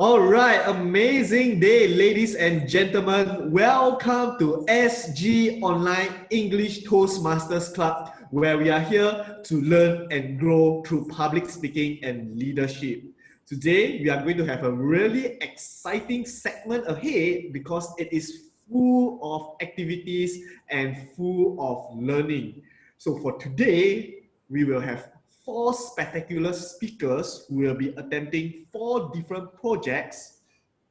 All right, amazing day, ladies and gentlemen. Welcome to SG Online English Toastmasters Club, where we are here to learn and grow through public speaking and leadership. Today, we are going to have a really exciting segment ahead because it is full of activities and full of learning. So for today, we will have 4 spectacular speakers who will be attempting 4 different projects,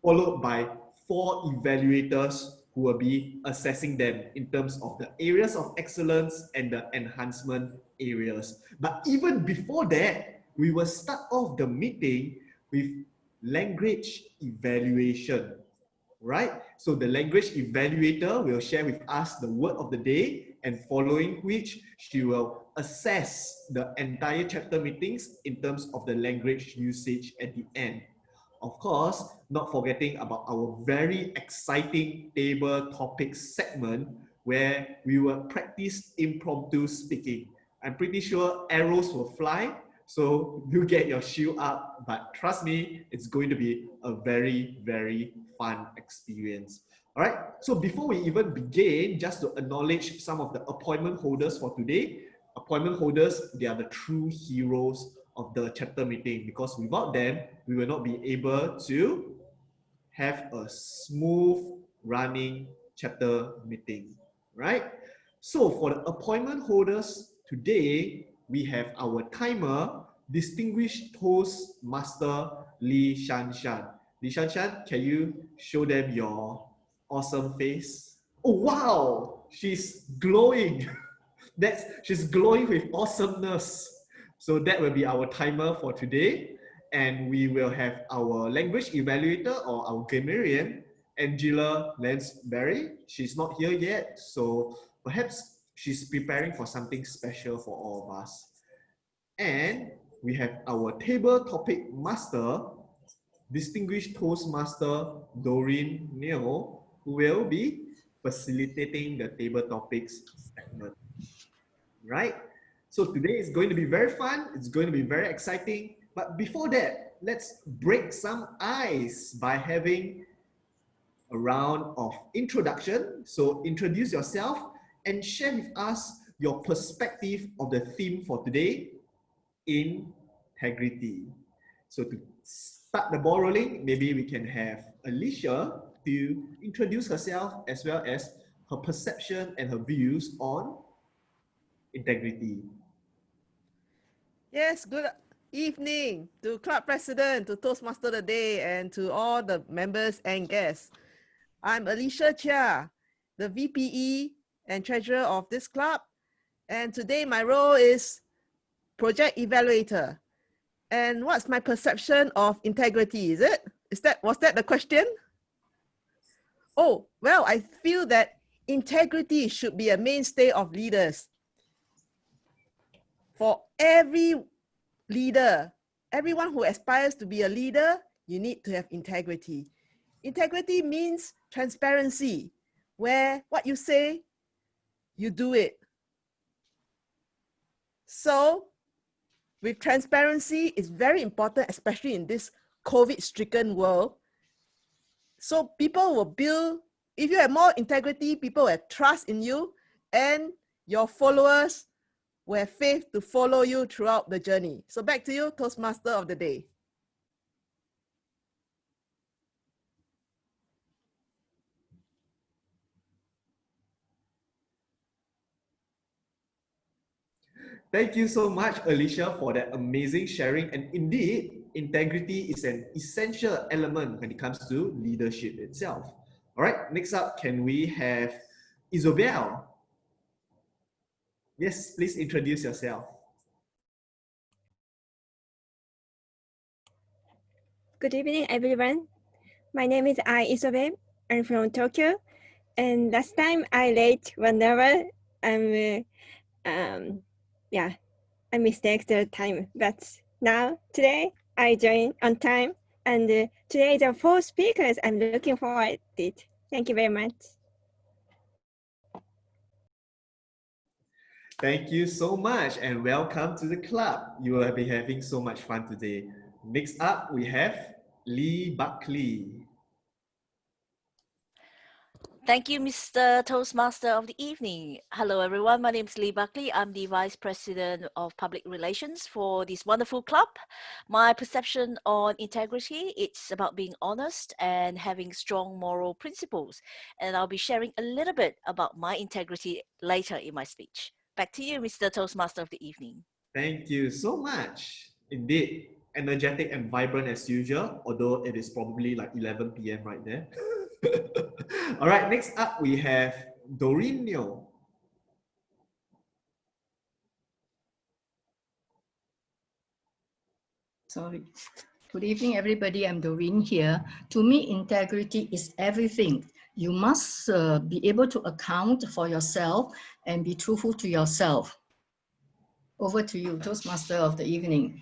followed by 4 evaluators who will be assessing them in terms of the areas of excellence and the enhancement areas. But even before that, we will start off the meeting with language evaluation. Right? So the language evaluator will share with us the word of the day, and following which she will assess the entire chapter meetings in terms of the language usage at the end. Of course, not forgetting about our very exciting table topics segment where we will practice impromptu speaking. I'm pretty sure arrows will fly, so you get your shield up, but trust me, it's going to be a very, very fun experience. All right, so before we even begin, just to acknowledge some of the appointment holders for today. Appointment holders, they are the true heroes of the chapter meeting, because without them, we will not be able to have a smooth running chapter meeting, right? So for the appointment holders today, we have our timer, Distinguished Toastmaster Li Shanshan. Li Shanshan, can you show them your awesome face? Oh, wow, she's glowing. She's glowing with awesomeness. So that will be our timer for today. And we will have our language evaluator or our grammarian, Angela Lansbury. She's not here yet, so perhaps she's preparing for something special for all of us. And we have our table topic master, Distinguished Toastmaster Doreen Neal, who will be facilitating the table topics segment. Right? So today is going to be very fun. It's going to be very exciting. But before that, let's break some ice by having a round of introduction. So introduce yourself and share with us your perspective of the theme for today, integrity. So to start the ball rolling, maybe we can have Alicia to introduce herself as well as her perception and her views on integrity. Yes, good evening to Club President, to Toastmaster the Day, and to all the members and guests. I'm Alicia Chia, the VPE and Treasurer of this club, and today my role is Project Evaluator. And what's my perception of integrity? Was that the question? Oh, well, I feel that integrity should be a mainstay of leaders. For every leader, everyone who aspires to be a leader, you need to have integrity. Integrity means transparency, where what you say, you do it. So with transparency, it's very important, especially in this COVID-stricken world. So people will build, if you have more integrity, people will have trust in you, and your followers will have faith to follow you throughout the journey. So back to you, Toastmaster of the Day. Thank you so much, Alicia, for that amazing sharing. And indeed, integrity is an essential element when it comes to leadership itself. All right, next up, can we have Isobel? Yes, please introduce yourself. Good evening, everyone. My name is Isobel. I'm from Tokyo. And last time I late 1 hour. I mistake the time. But now, today, I join on time. And today, the 4 speakers, I'm looking forward to it. Thank you very much. Thank you so much and welcome to the club. You will be having so much fun today. Next up, we have Lee Buckley. Thank you, Mr. Toastmaster of the evening. Hello, everyone. My name is Lee Buckley. I'm the Vice President of Public Relations for this wonderful club. My perception on integrity, it's about being honest and having strong moral principles. And I'll be sharing a little bit about my integrity later in my speech. Back to you, Mr. Toastmaster of the evening. Thank you so much. Indeed, energetic and vibrant as usual, although it is probably like 11 p.m. right there. All right, next up we have Doreen Neo. Sorry. Good evening, everybody. I'm Doreen here. To me, integrity is everything. You must be able to account for yourself and be truthful to yourself. Over to you, Toastmaster of the evening.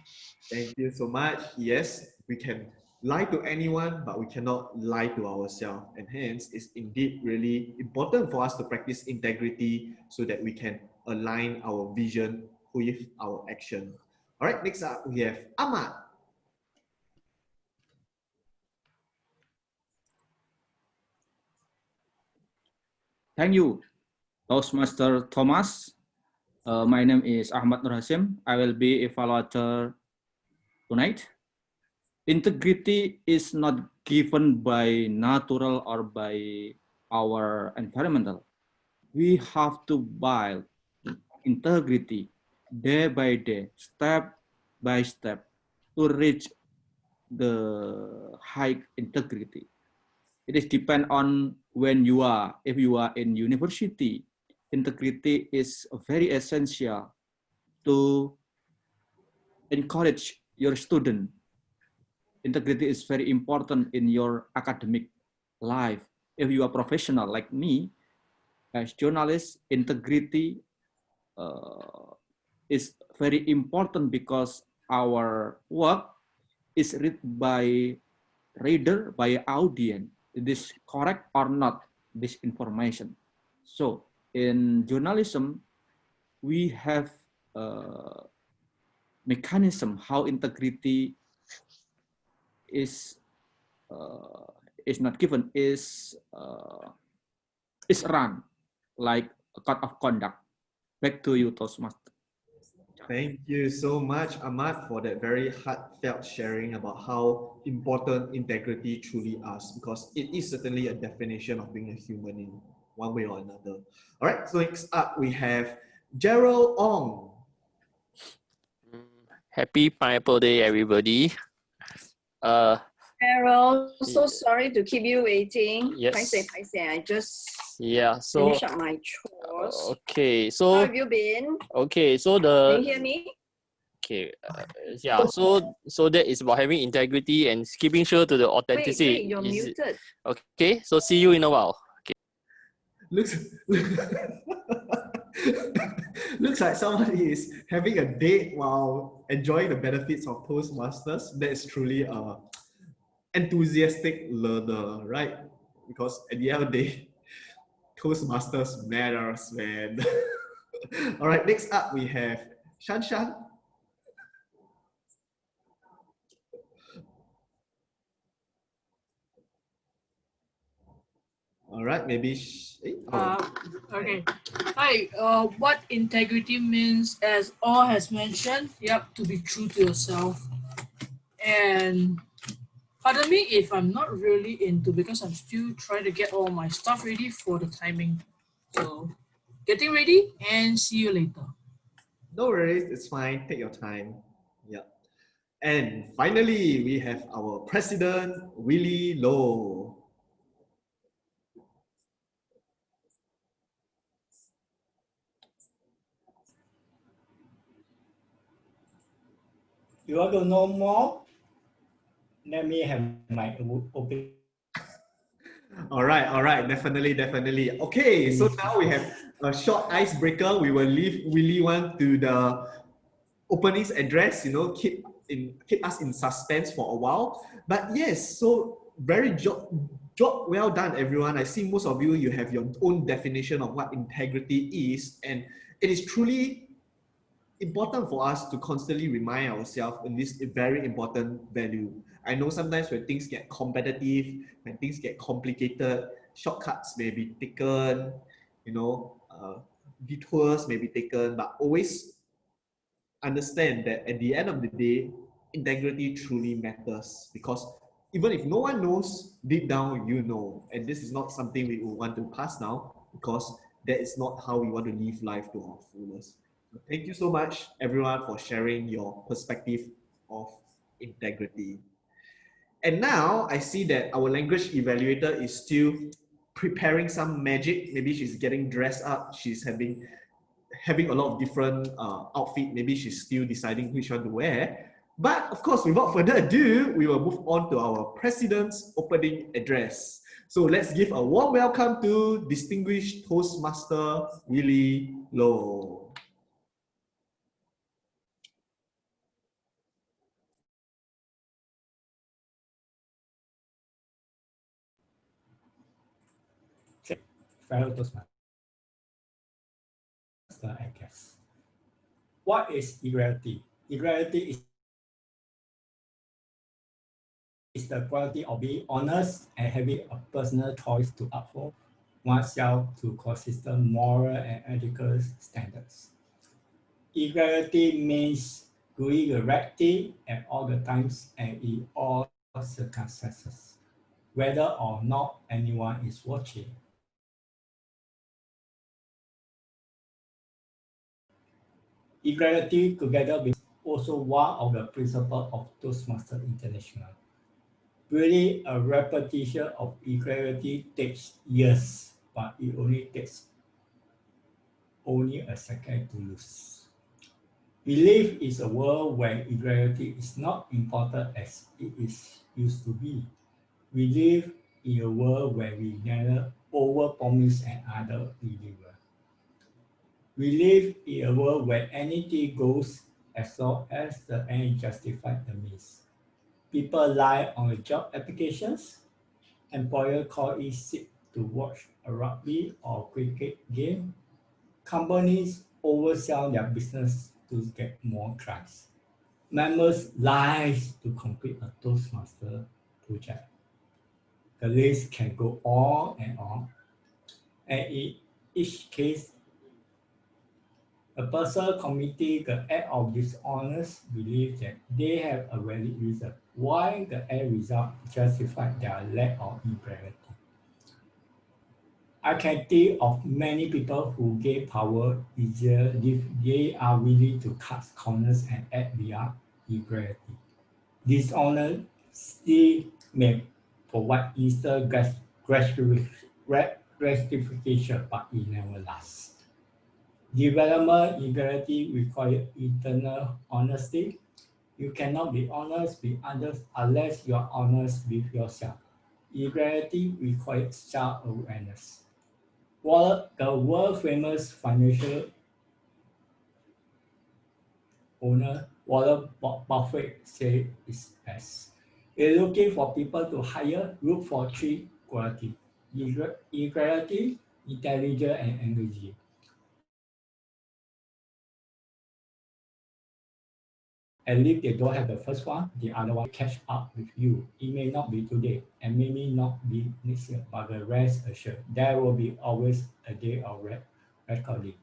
Thank you so much. Yes, we can lie to anyone, but we cannot lie to ourselves. And hence, it's indeed really important for us to practice integrity so that we can align our vision with our action. All right, next up, we have Ahmad. Thank you, Toastmaster Thomas. My name is Ahmad Nur Hasim. I will be evaluator tonight. Integrity is not given by natural or by our environmental. We have to build integrity day by day, step by step to reach the high integrity. It is depend on when you are. If you are in university, integrity is very essential to encourage your student. Integrity is very important in your academic life. If you are professional like me, as journalist, integrity is very important because our work is read by reader, by audience. It is correct or not, this information. So in journalism, we have a mechanism how integrity is not given, is run like a code of conduct. Back to you, Toastmaster. Thank you so much, Ahmad, for that very heartfelt sharing about how important integrity truly is, because it is certainly a definition of being a human in one way or another. All right, so next up we have Gerald Ong. Happy Pineapple Day, everybody. Carol, so sorry to keep you waiting. Yes. I just so finish up my chores. okay, How so have you been? okay, so Can you hear me? okay, so that is about having integrity and keeping sure to the authenticity. Wait, you're muted. Okay, so see you in a while. Okay. Looks like somebody is having a date while enjoying the benefits of Toastmasters. That is truly a enthusiastic learner, right? Because at the end of the day, Toastmasters matters, man. All right, next up we have Shan Shan. All right, maybe. Okay. Hi. What integrity means, as all has mentioned, to be true to yourself. And pardon me if I'm not really into, because I'm still trying to get all my stuff ready for the timing. So, getting ready and see you later. No worries, it's fine. Take your time. Yeah. And finally, we have our president, Willie Low. You want to know more? Let me have my opinion. All right, definitely. Okay, so now we have a short icebreaker. We will leave Willie one to the openings address, keep us in suspense for a while. But yes, so very job well done, everyone. I see most of you have your own definition of what integrity is, and it is truly important for us to constantly remind ourselves in this very important value. I know sometimes when things get competitive, when things get complicated, shortcuts may be taken, you know, detours may be taken, but always understand that at the end of the day, integrity truly matters, because even if no one knows, deep down you know, and this is not something we would want to pass down, because that is not how we want to live life to our fullest. So thank you so much, everyone, for sharing your perspective of integrity. And now I see that our language evaluator is still preparing some magic. Maybe she's getting dressed up. She's having a lot of different outfit. Maybe she's still deciding which one to wear. But of course, without further ado, we will move on to our President's opening address. So let's give a warm welcome to distinguished Toastmaster Willie Low. Fellow Toastmaster, I guess. What is equality? Equality is the quality of being honest and having a personal choice to uphold oneself to consistent moral and ethical standards. Equality means doing the right thing at all the times and in all circumstances, whether or not anyone is watching. Equality together with also one of the principles of Toastmasters International. Really, a repetition of equality takes years, but it only takes a second to lose. We live in a world where equality is not important as it is used to be. We live in a world where we neither overpromise and under-deliver. We live in a world where anything goes as long as the end justifies the means. People lie on the job applications. Employers call in sick to watch a rugby or cricket game. Companies oversell their business to get more clients. Members lie to complete a Toastmaster project. The list can go on, and in each case, a person committing the act of dishonest believes that they have a valid reason why the end result justifies their lack of integrity. I can think of many people who gain power easier if they are willing to cut corners and act via integrity. Dishonesty may provide instant gratification, but it never lasts. Development integrity requires internal honesty. You cannot be honest with others unless you are honest with yourself. Integrity requires self-awareness. The world-famous financial owner Warren Buffett said it's best. If looking for people to hire, look for three qualities: integrity, intelligence, and energy. And if they don't have the first one, the other one will catch up with you. It may not be today and maybe not be next year, but the rest assured, there will be always a day of recording.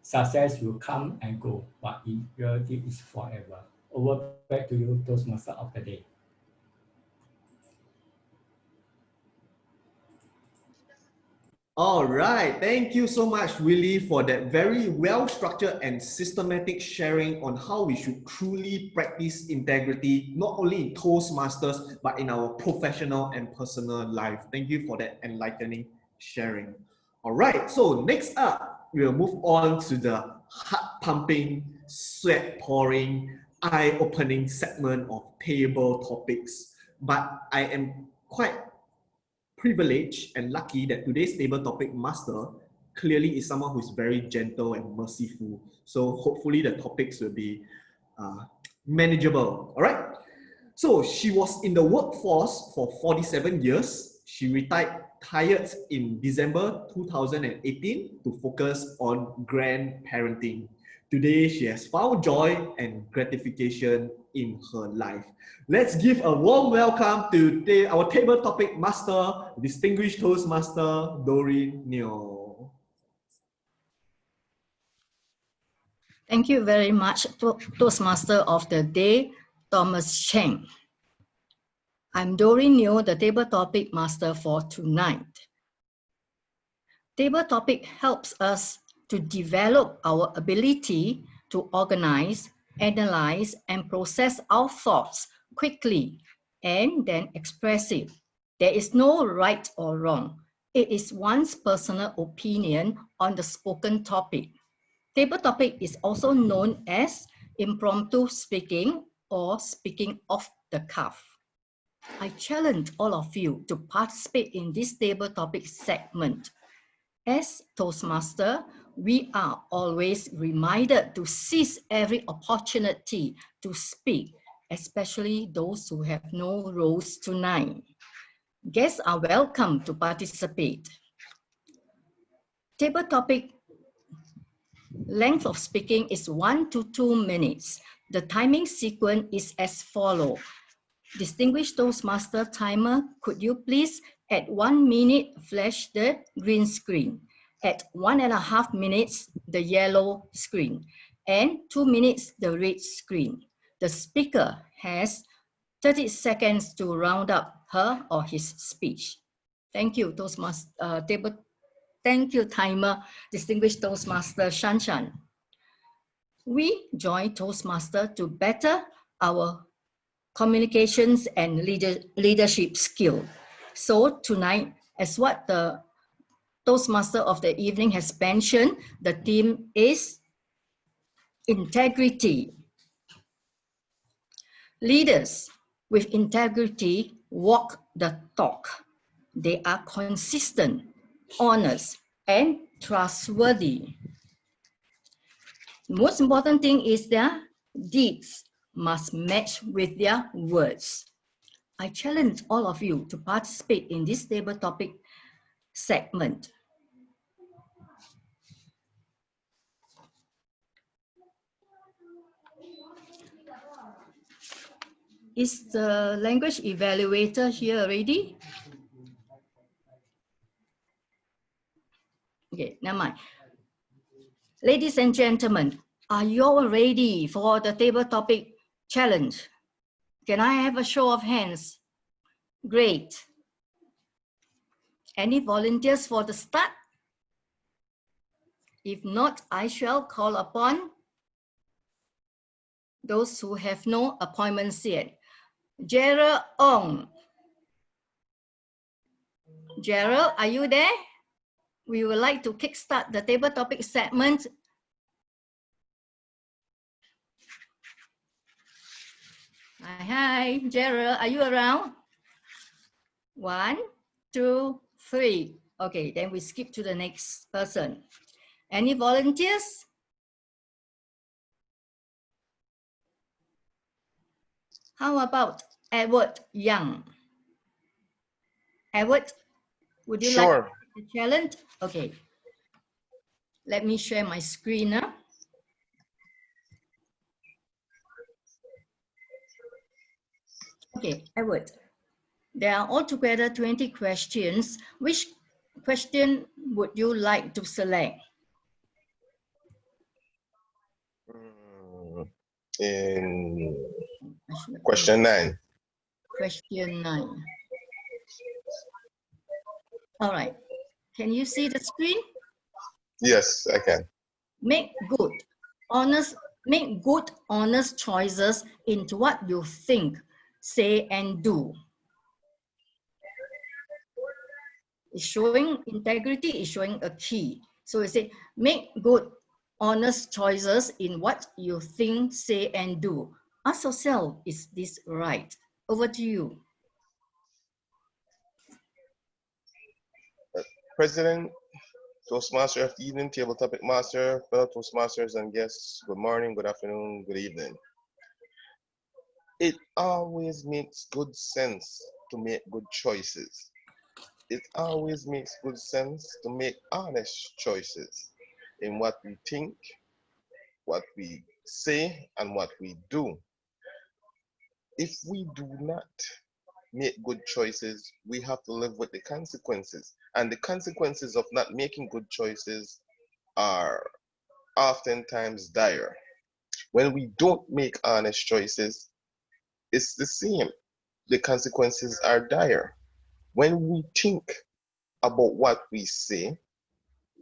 Success will come and go, but integrity is forever. Over back to you, Toastmaster of the day. All right, thank you so much, Willie, for that very well-structured and systematic sharing on how we should truly practice integrity, not only in Toastmasters, but in our professional and personal life. Thank you for that enlightening sharing. All right, so next up, we'll move on to the heart-pumping, sweat-pouring, eye-opening segment of table topics. But I am quite privileged and lucky that today's table topic master clearly is someone who is very gentle and merciful. So hopefully the topics will be manageable. All right. So she was in the workforce for 47 years. She retired in December 2018 to focus on grandparenting. Today, she has found joy and gratification in her life. Let's give a warm welcome to our table topic master, distinguished Toastmaster, Doreen Neo. Thank you very much, Toastmaster of the Day, Thomas Chang. I'm Doreen Neo, the table topic master for tonight. Table topic helps us to develop our ability to organize, analyze, and process our thoughts quickly and then express it. There is no right or wrong. It is one's personal opinion on the spoken topic. Table topic is also known as impromptu speaking or speaking off the cuff. I challenge all of you to participate in this table topic segment. As Toastmaster, we are always reminded to seize every opportunity to speak, especially those who have no roles tonight. Guests are welcome to participate. Table topic length of speaking is 1 to 2 minutes. The timing sequence is as follows. Distinguished Toastmaster timer, could you please at 1 minute flash the green screen, at 1.5 minutes the yellow screen, and 2 minutes the red screen. The speaker has 30 seconds to round up her or his speech. Thank you, Toastmaster Thank you, timer, distinguished Toastmaster Shan. We join Toastmaster to better our communications and leadership skill. So tonight, as what the Toastmaster of the evening has mentioned, the theme is integrity. Leaders with integrity walk the talk. They are consistent, honest, and trustworthy. Most important thing is their deeds must match with their words. I challenge all of you to participate in this table topic segment. Is the language evaluator here already? Okay, never mind. Ladies and gentlemen, are you all ready for the table topic challenge? Can I have a show of hands? Great. Any volunteers for the start? If not, I shall call upon those who have no appointments yet. Gerald Ong. Gerald, are you there? We would like to kickstart the table topic segment. Hi, Gerald, are you around? 1, 2, 3. Okay, then we skip to the next person. Any volunteers? How about Edward Young? Edward, would you like the challenge? Okay. Let me share my screen now. Okay, Edward. There are altogether 20 questions. Which question would you like to select? In question 9. Question 9. All right. Can you see the screen? Yes, I can. Make good, honest choices into what you think, say, and do. It's showing integrity, is showing a key. So it says, make good, honest choices in what you think, say, and do. Ask yourself, is this right? Over to you. President, Toastmaster of the evening, table topic master, fellow Toastmasters and guests, good morning, good afternoon, good evening. It always makes good sense to make good choices. It always makes good sense to make honest choices in what we think, what we say and what we do. If we do not make good choices, we have to live with the consequences. And the consequences of not making good choices are oftentimes dire. When we don't make honest choices, it's the same. The consequences are dire. When we think about what we say,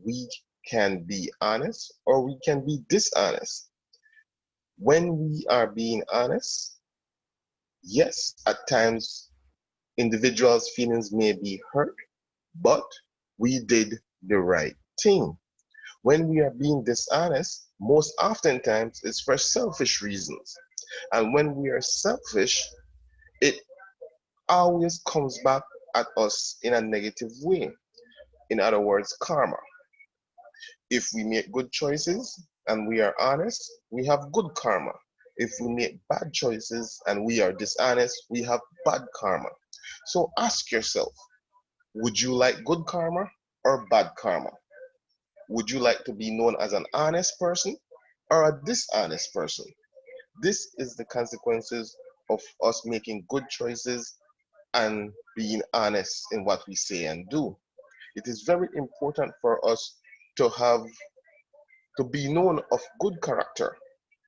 we can be honest or we can be dishonest. When we are being honest, yes, at times individuals' feelings may be hurt, but we did the right thing. When we are being dishonest, most oftentimes it's for selfish reasons. And when we are selfish, it always comes back at us in a negative way. In other words, karma. If we make good choices and we are honest, we have good karma. If we make bad choices and we are dishonest, we have bad karma. So ask yourself, would you like good karma or bad karma? Would you like to be known as an honest person or a dishonest person? This is the consequences of us making good choices and being honest in what we say and do. It is very important for us to be known of good character,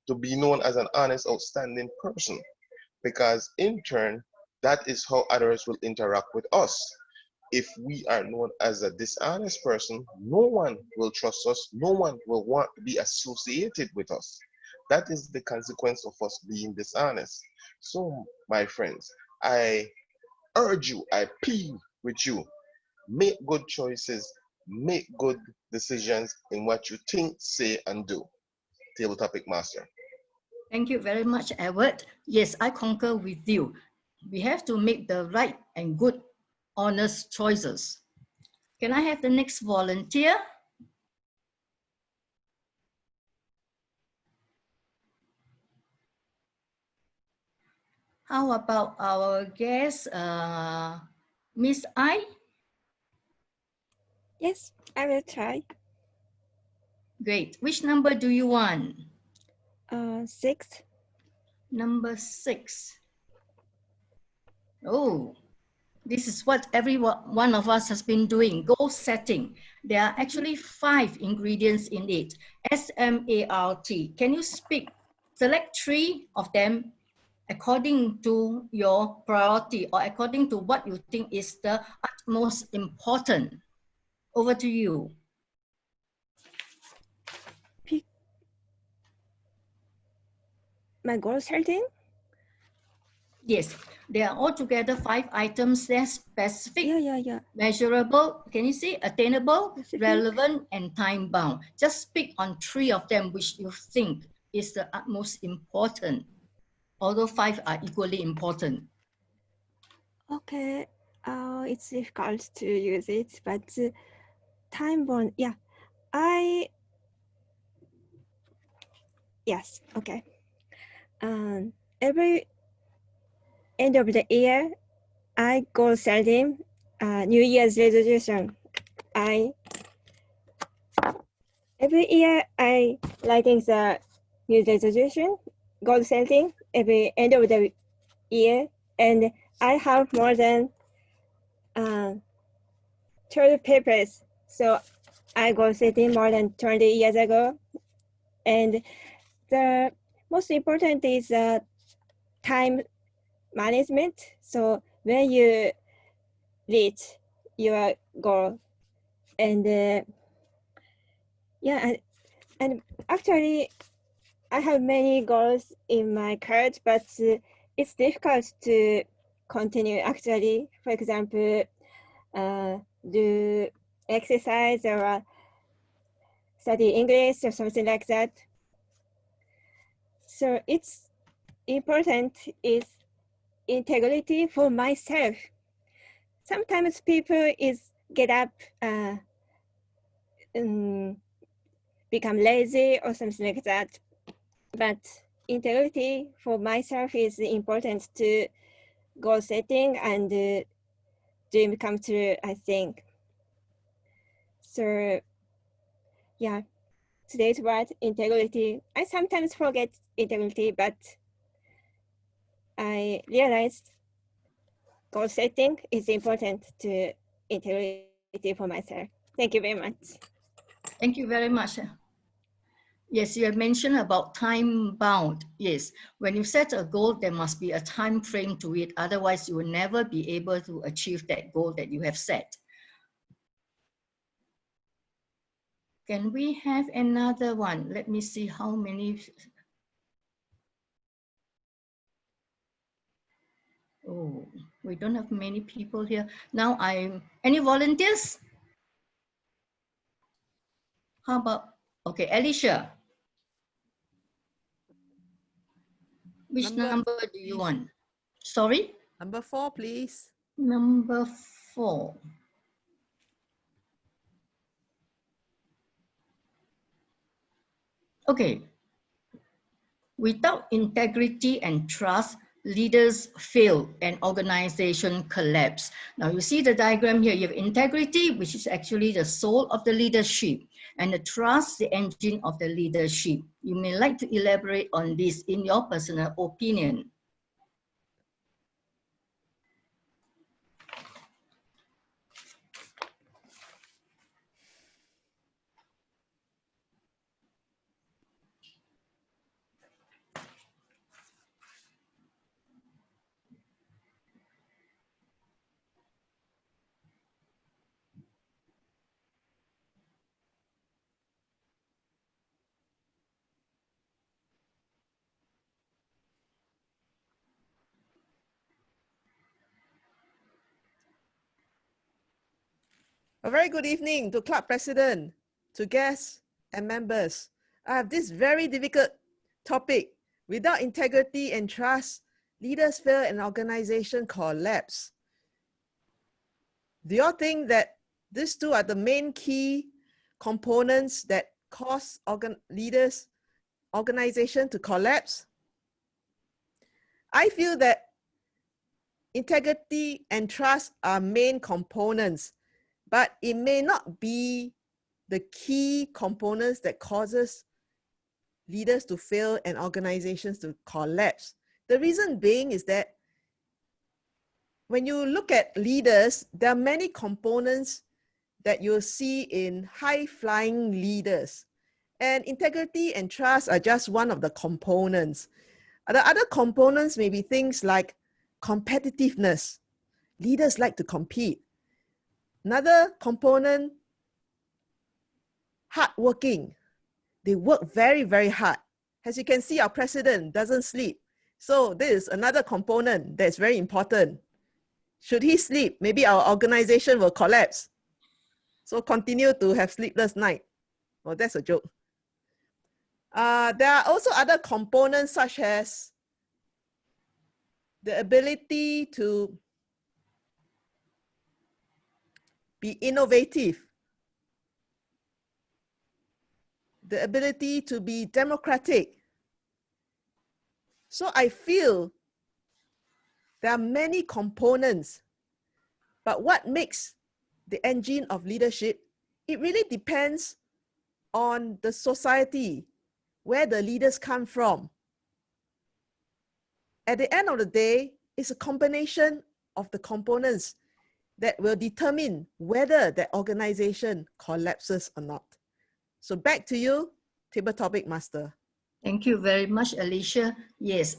to be known as an honest, outstanding person, because in turn, that is how others will interact with us. If we are known as a dishonest person, no one will trust us, no one will want to be associated with us. That is the consequence of us being dishonest. So, my friends, I urge you, I plead with you, make good choices, make good decisions in what you think, say, and do. Table topic master. Thank you very much, Edward. Yes, I concur with you. We have to make the right and good, honest choices. Can I have the next volunteer? How about our guest, Miss I? Yes, I will try. Great. Which number do you want? 6. Number 6. Oh, this is what every one of us has been doing, goal setting. There are actually 5 ingredients in it, SMART. Can you select 3 of them according to your priority or according to what you think is the utmost important? Over to you. My goal setting? Yes, they are altogether 5 items. They're specific, Yeah. measurable, can you see, attainable, Specific. relevant, and time-bound. Just pick on 3 of them which you think is the utmost important, although 5 are equally important. Okay, it's difficult to use it, but time bound, yeah. Yes, okay. Every end of the year, I go setting New Year's resolution. Every year I writing the New resolution, goal setting every end of the year, and I have more than 12 papers. So I go setting more than 20 years ago, and the most important is time management. So when you reach your goal, and yeah, and actually I have many goals in my card, but it's difficult to continue actually. For example, do exercise or study English or something like that. So it's important is integrity for myself. Sometimes people get up, become lazy or something like that. But integrity for myself is important to goal setting and dream come true, I think. So yeah, today's word, integrity. I sometimes forget integrity, but I realized goal setting is important to integrity for myself. Thank you very much. Thank you very much. Yes, you have mentioned about time bound. Yes, when you set a goal, there must be a time frame to it. Otherwise, you will never be able to achieve that goal that you have set. Can we have another one? Let me see how many. Oh, we don't have many people here. Now any volunteers? How about, okay, Alicia. Which number do you want? Sorry? Number 4, please. Number 4. Okay. Without integrity and trust, leaders fail and organization collapse. Now you see the diagram here, you have integrity, which is actually the soul of the leadership, and the trust, the engine of the leadership. You may like to elaborate on this in your personal opinion. A very good evening to club president, to guests and members. I have this very difficult topic. Without integrity and trust, leaders fail and organization collapse. Do you all think that these two are the main key components that cause leaders, organization to collapse? I feel that integrity and trust are main components, but it may not be the key components that causes leaders to fail and organizations to collapse. The reason being is that when you look at leaders, there are many components that you'll see in high-flying leaders. And integrity and trust are just one of the components. The other components may be things like competitiveness. Leaders like to compete. Another component, hardworking. They work very, very hard. As you can see, our president doesn't sleep. So this is another component that's very important. Should he sleep, maybe our organization will collapse. So continue to have sleepless night. Well, that's a joke. There are also other components such as the ability to be innovative, the ability to be democratic. So I feel there are many components, but what makes the engine of leadership, it really depends on the society, where the leaders come from. At the end of the day, it's a combination of the components that will determine whether the organization collapses or not. So back to you, Table Topic Master. Thank you very much, Alicia. Yes,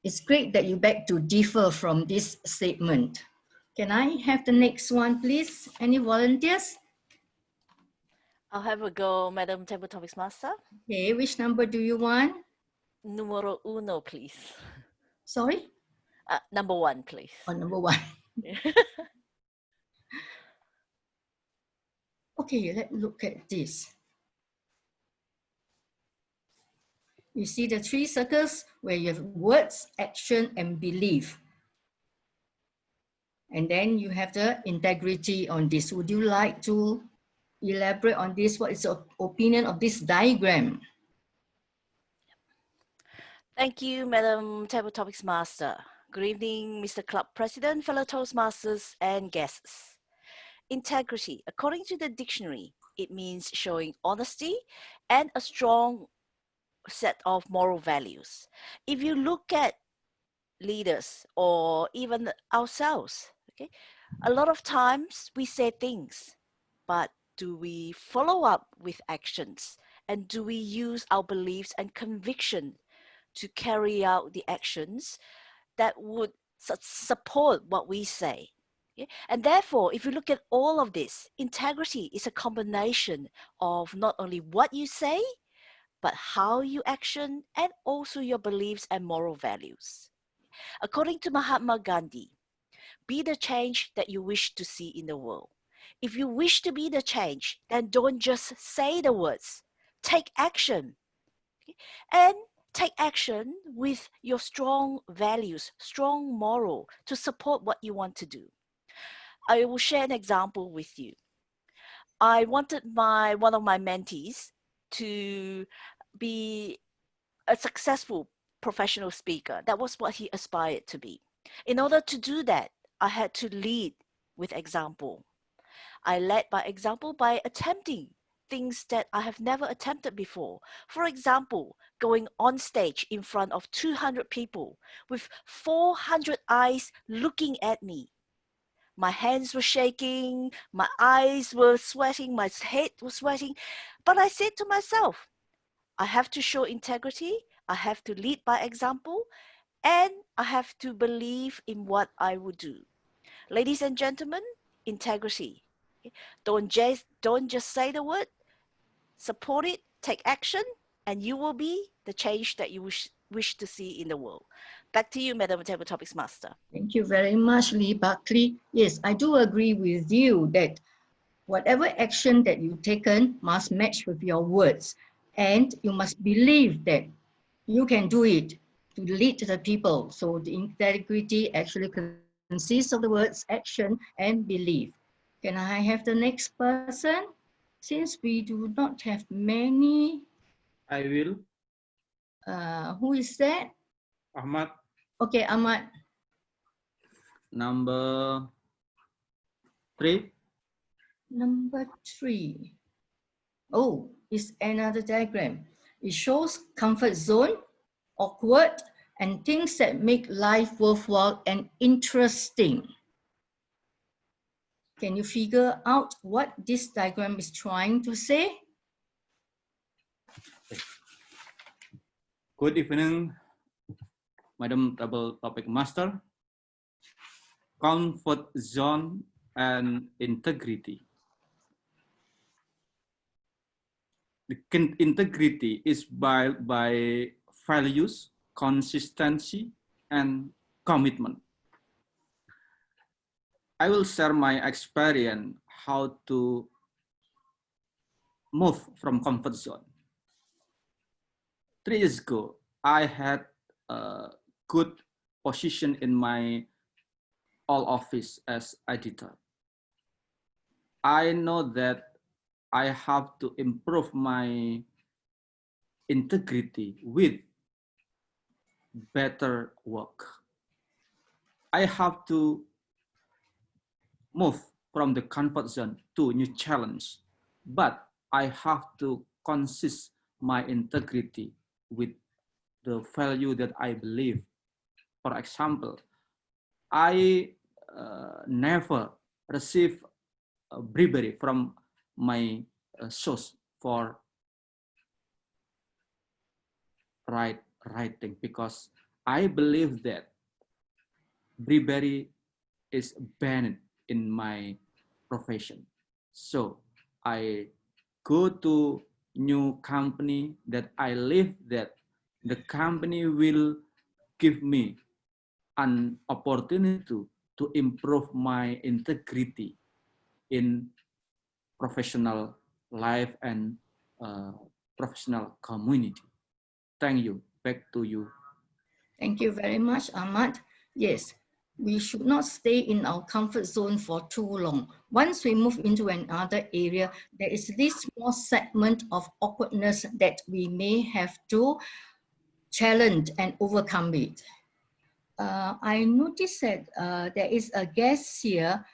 it's great that you beg to differ from this statement. Can I have the next one, please? Any volunteers? I'll have a go, Madam Table Topics Master. Okay, which number do you want? Numero uno, please. Sorry? Number 1, please. Oh, number 1. Okay, let's look at this. You see the 3 circles where you have words, action, and belief. And then you have the integrity on this. Would you like to elaborate on this? What is your opinion of this diagram? Thank you, Madam Table Topics Master. Good evening, Mr. Club President, fellow Toastmasters, and guests. Integrity, according to the dictionary, it means showing honesty and a strong set of moral values. If you look at leaders or even ourselves, okay, a lot of times we say things, but do we follow up with actions? And do we use our beliefs and conviction to carry out the actions that would support what we say? Okay? And therefore, if you look at all of this, integrity is a combination of not only what you say, but how you action and also your beliefs and moral values. According to Mahatma Gandhi, be the change that you wish to see in the world. If you wish to be the change, then don't just say the words, take action. Okay? And take action with your strong values, strong moral to support what you want to do. I will share an example with you. I wanted one of my mentees to be a successful professional speaker. That was what he aspired to be. In order to do that, I had to lead with example. I led by example by attempting things that I have never attempted before. For example, going on stage in front of 200 people with 400 eyes looking at me. My hands were shaking, my eyes were sweating, my head was sweating. But I said to myself, I have to show integrity, I have to lead by example, and I have to believe in what I will do. Ladies and gentlemen, integrity. Don't just say the word, support it, take action, and you will be the change that you wish to see in the world. Back to you, Madam Table Topics Master. Thank you very much, Lee Buckley. Yes, I do agree with you that whatever action that you've taken must match with your words, and you must believe that you can do it to lead the people. So the integrity actually consists of the words action and belief. Can I have the next person? Since we do not have many. I will. Who is that? Ahmad. Okay, Ahmad. Number 3. Number 3. Oh, it's another diagram. It shows comfort zone, awkward, and things that make life worthwhile and interesting. Can you figure out what this diagram is trying to say? Good evening, Madam Table Topic Master. Comfort zone and integrity. The integrity is by values, consistency, and commitment. I will share my experience how to move from comfort zone. 3 years ago, I had a good position in my old office as editor. I know that I have to improve my integrity with better work. I have to move from the comfort zone to new challenge, but I have to consist my integrity with the value that I believe. For example, I never receive a bribery from my source for writing because I believe that bribery is banned in my profession. So I go to new company that I live that the company will give me an opportunity to improve my integrity in professional life and professional community. Thank you. Back to you. Thank you very much, Ahmad. Yes, we should not stay in our comfort zone for too long. Once we move into another area, there is this small segment of awkwardness that we may have to challenge and overcome it. I noticed that there is a guest here,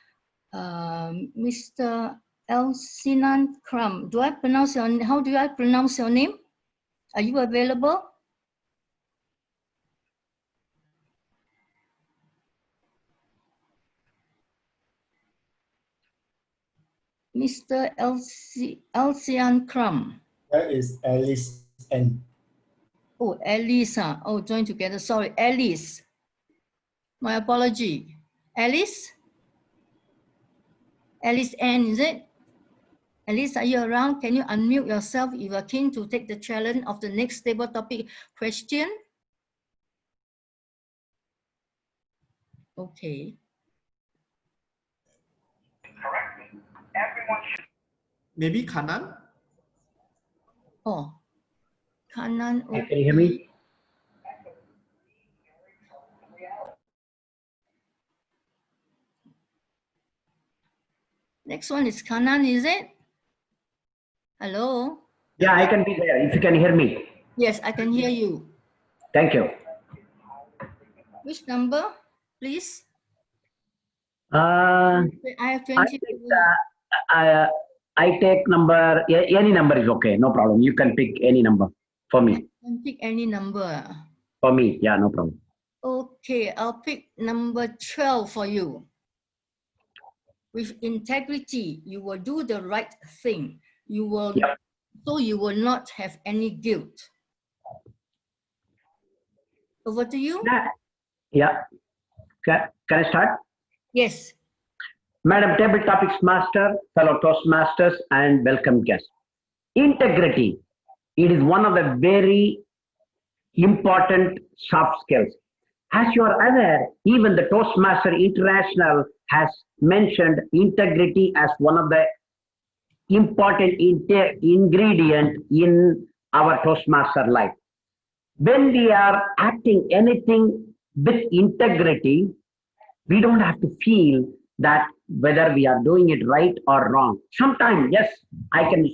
Mr. Elsinan Kram. How do I pronounce your name? Are you available? Mr. Elsian Kram. That is Alice N. Oh, Alice. Oh, join together. Sorry, Alice. My apology. Alice? Alice N, is it? Alice, are you around? Can you unmute yourself if you are keen to take the challenge of the next table topic question? Okay. Maybe Kanan? Oh, Kanan. Okay. Can you hear me? Next one is Kanan, is it? Hello? Yeah, I can be there if you can hear me. Yes, I can hear you. Thank you. Which number, please? I I have 20. take number, any number is okay, no problem. You can pick any number for me. I can pick any number. For me, yeah, no problem. Okay, I'll pick number 12 for you. With integrity, you will do the right thing. You will, so you will not have any guilt. Over to you. Yeah. Can I start? Yes. Madam Table Topics Master, fellow Toastmasters, and welcome guests. Integrity, it is one of the very important soft skills. As you are aware, even the Toastmaster International has mentioned integrity as one of the important ingredient in our Toastmaster life. When we are acting anything with integrity, we don't have to feel that whether we are doing it right or wrong. Sometimes, yes, I can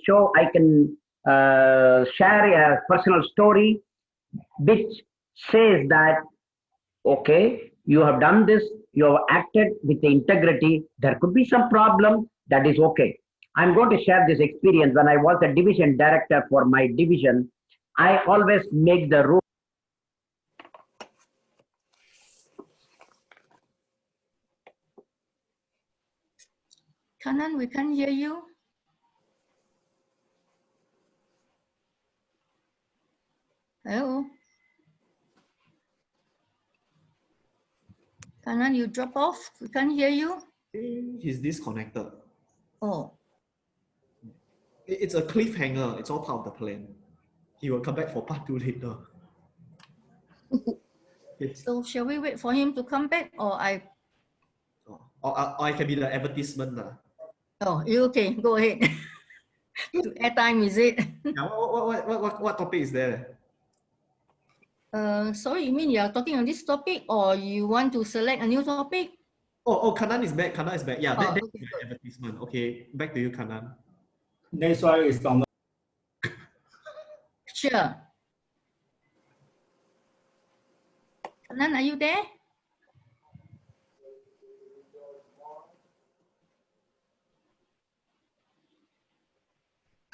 share a personal story which says that, okay, you have done this, you have acted with integrity, there could be some problem, that is okay. I'm going to share this experience. When I was a division director for my division, I always make the rule. Kanan, we can't hear you. Hello? Kanan, you drop off. We can't hear you. He's disconnected. Oh. It's a cliffhanger. It's all part of the plan. He will come back for part 2 later. So shall we wait for him to come back, or I? Or I can be the advertisement. Oh, you okay? Go ahead. To airtime, is it? Now, what topic is there? Sorry, you mean you are talking on this topic, or you want to select a new topic? Oh, Kanan is back. Kanan is back. Yeah, that's okay, the advertisement. Okay, back to you, Kanan. Next one is from. Sure. Kanan, are you there?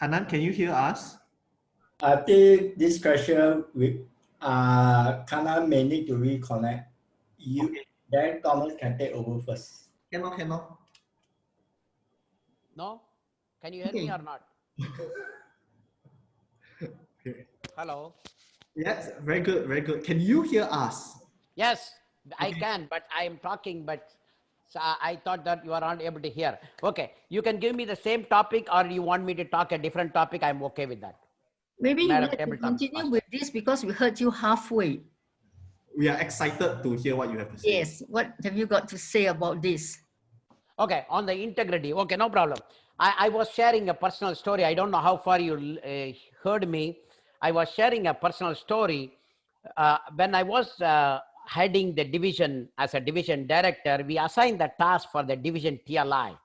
Kanan, can you hear us? I think this question with Kanan may need to reconnect. Then Thomas can take over first. Cannot. No? Can you hear me or not? Okay. Hello? Yes, very good. Can you hear us? Yes, I can, but I am talking, but I thought that you are not able to hear. Okay, you can give me the same topic, or you want me to talk a different topic, I'm okay with that. Maybe you like to continue with this because we heard you halfway. We are excited to hear what you have to say. Yes, what have you got to say about this? Okay, on the integrity, okay, no problem. I was sharing a personal story. I don't know how far you heard me. I was sharing a personal story. When I was heading the division as a division director, we assigned the task for the division TLI.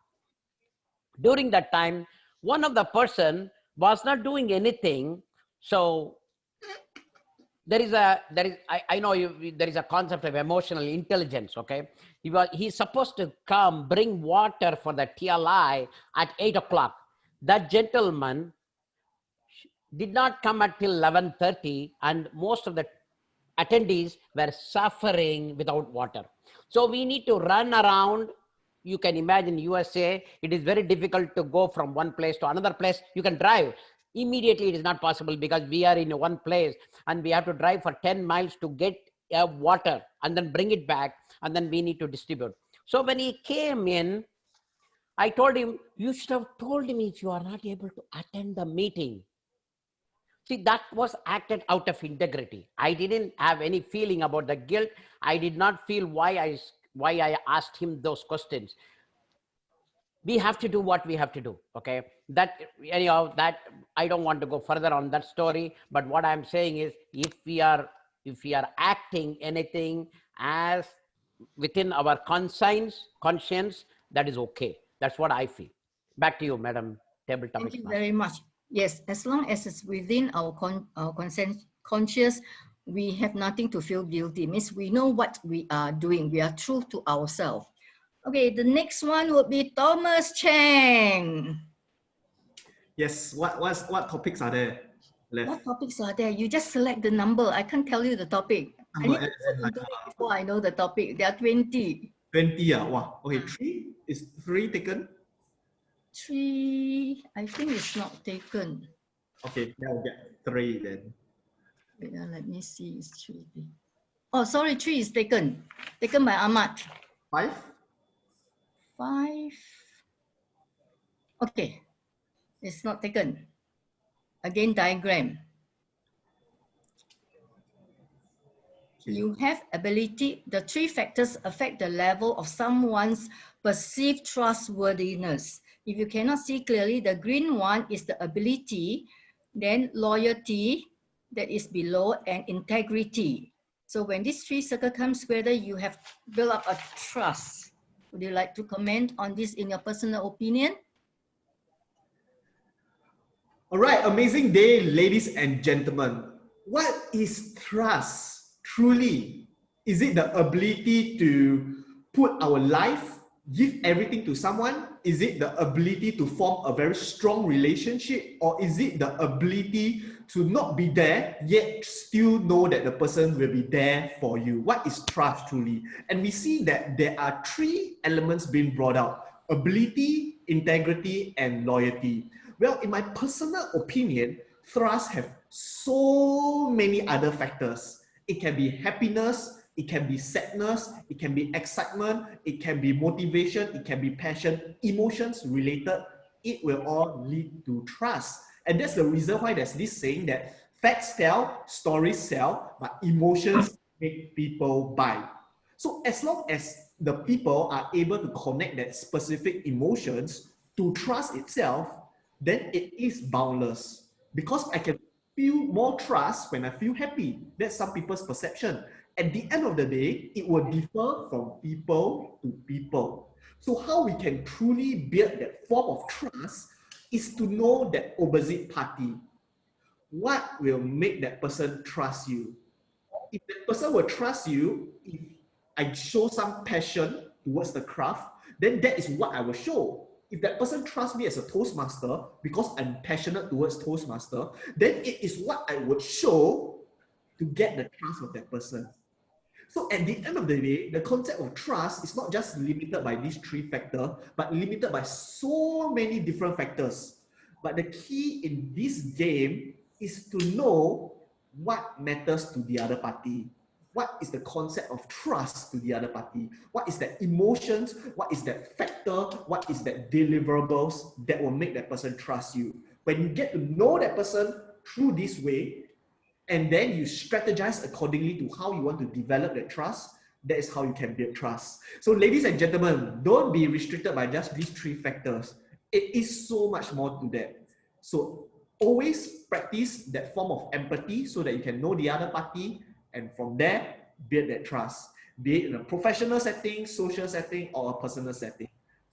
During that time, one of the person was not doing anything. So I know there is a concept of emotional intelligence. Okay, he's supposed to come bring water for the TLI at 8 o'clock. That gentleman did not come until 11:30, and most of the attendees were suffering without water. So we need to run around. You can imagine USA, it is very difficult to go from one place to another place. You can drive. Immediately, it is not possible because we are in one place and we have to drive for 10 miles to get water and then bring it back, and then we need to distribute. So when he came in, I told him, you should have told me if you are not able to attend the meeting. See, that was acted out of integrity. I didn't have any feeling about the guilt. I did not feel why I asked him those questions. We have to do what we have to do. Okay, that anyhow, that I don't want to go further on that story. But what I'm saying is, if we are acting anything as within our conscience, that is okay. That's what I feel. Back to you, Madam Table Topics. Thank you very much. Yes, as long as it's within our conscious, we have nothing to feel guilty. Means we know what we are doing. We are true to ourselves. Okay, the next one would be Thomas Chang. Yes, what topics are there left? What topics are there? You just select the number. I can't tell you the topic. I need to look into it before I know the topic. There are 20. 20, wow. Okay, 3? Is 3 taken? 3, I think it's not taken. Okay, now we'll get 3 then. Wait, let me see, it's 3. Oh, sorry, 3 is taken. Taken by Ahmad. 5? 5. Okay, it's not taken. Again, diagram. You have ability, the 3 factors affect the level of someone's perceived trustworthiness. If you cannot see clearly, the green one is the ability, then loyalty that is below, and integrity. So when these 3 circles come together, you have built up a trust. Would you like to comment on this in your personal opinion? All right, amazing day, ladies and gentlemen. What is trust? Truly, is it the ability to put our life, give everything to someone? Is it the ability to form a very strong relationship? Or is it the ability to not be there, yet still know that the person will be there for you? What is trust truly? And we see that there are 3 elements being brought out: ability, integrity, and loyalty. Well, in my personal opinion, trust have so many other factors. It can be happiness, it can be sadness, it can be excitement, it can be motivation, it can be passion, emotions related. It will all lead to trust. And that's the reason why there's this saying that facts tell, stories sell, but emotions make people buy. So as long as the people are able to connect that specific emotions to trust itself, then it is boundless. Because I can feel more trust when I feel happy. That's some people's perception. At the end of the day, it will differ from people to people. So how we can truly build that form of trust is to know that opposite party. What will make that person trust you? If that person will trust you, if I show some passion towards the craft, then that is what I will show. If that person trusts me as a Toastmaster because I'm passionate towards Toastmaster, then it is what I would show to get the trust of that person. So at the end of the day, the concept of trust is not just limited by these 3 factors, but limited by so many different factors. But the key in this game is to know what matters to the other party. What is the concept of trust to the other party? What is that emotions? What is that factor? What is that deliverables that will make that person trust you? When you get to know that person through this way, and then you strategize accordingly to how you want to develop that trust, that is how you can build trust. So ladies and gentlemen, don't be restricted by just these 3 factors. It is so much more to that. So always practice that form of empathy so that you can know the other party, and from there, build that trust. Be it in a professional setting, social setting, or a personal setting.